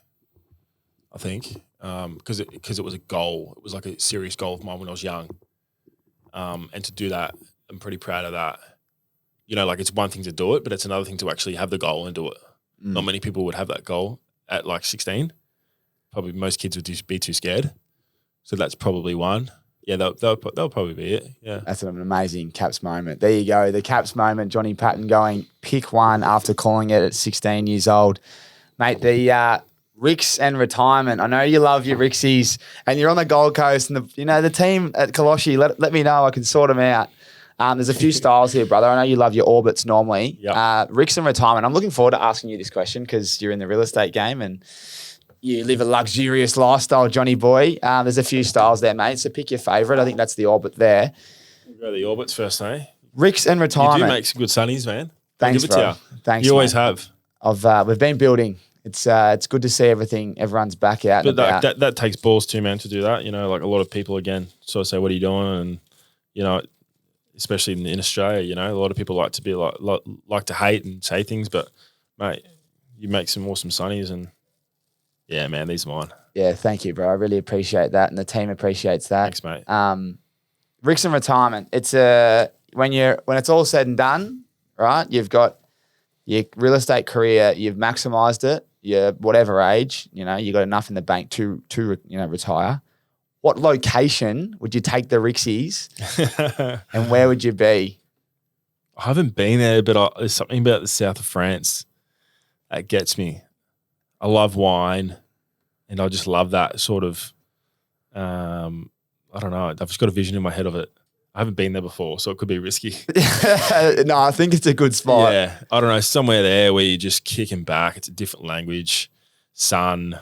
I think, because it was a goal. It was like a serious goal of mine when I was young. And to do that, I'm pretty proud of that. You know, like it's one thing to do it, but it's another thing to actually have the goal and do it. Not many people would have that goal at like 16. Probably most kids would just be too scared. So that's probably one. Yeah, they'll probably be it. Yeah, that's an amazing Caps moment. There you go, the Caps moment. Jonny Patton going pick one after calling it at 16 years old, mate. The RIXX and retirement. I know you love your RIXXies, and you're on the Gold Coast, and the team at Kollosche. Let me know. I can sort them out. There's a few styles here, brother. I know you love your orbits normally. Yep. RIXX and retirement. I'm looking forward to asking you this question because you're in the real estate game and you live a luxurious lifestyle, Johnny boy. There's a few styles there, mate. So pick your favourite. I think that's the orbit there. We'll go the orbits first, eh? RIXX and retirement. You do make some good sunnies, man. Thanks, I'll give it bro. to you. Thanks. You always mate. have. We've been building. It's good to see everyone's back out. But that takes balls too, man, to do that. You know, like a lot of people again sort of say, "What are you doing?" And you know, especially in Australia, you know, a lot of people like to be like to hate and say things, but mate, you make some awesome sunnies and. Yeah, man, these are mine. Yeah, thank you, bro. I really appreciate that, and the team appreciates that. Thanks, mate. RIXX and retirement. It's when it's all said and done, right? You've got your real estate career. You've maximised it. You're whatever age, you know, you got enough in the bank to retire. What location would you take the RIXXies, and where would you be? I haven't been there, but there's something about the south of France that gets me. I love wine, and I just love that sort of. I don't know. I've just got a vision in my head of it. I haven't been there before, so it could be risky. No, I think it's a good spot. Yeah, I don't know. Somewhere there where you're just kicking back. It's a different language. Sun.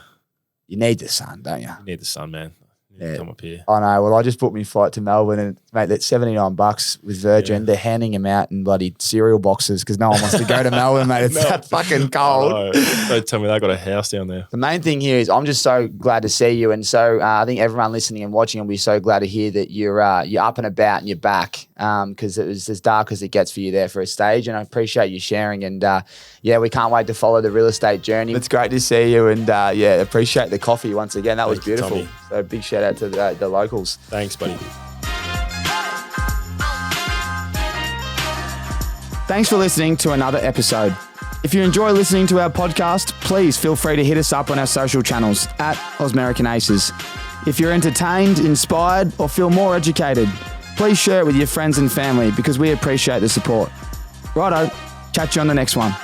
You need the sun, don't you? You need the sun, man. Yeah. Come up here. I know. Well, I just booked my flight to Melbourne, and mate, that's $79 with Virgin. Yeah. They're handing them out in bloody cereal boxes because no one wants to go to Melbourne, mate. It's that fucking cold. Don't tell me they got a house down there. The main thing here is I'm just so glad to see you, and so I think everyone listening and watching will be so glad to hear that you're up and about and you're back because it was as dark as it gets for you there for a stage, and I appreciate you sharing. And yeah, we can't wait to follow the real estate journey. It's great to see you, and yeah, appreciate the coffee once again. That was beautiful. Tommy. So big shout out to the locals. Thanks, buddy. Thanks for listening to another episode. If you enjoy listening to our podcast, please feel free to hit us up on our social channels at Ausmerican Aces. If you're entertained, inspired, or feel more educated, please share it with your friends and family because we appreciate the support. Righto, catch you on the next one.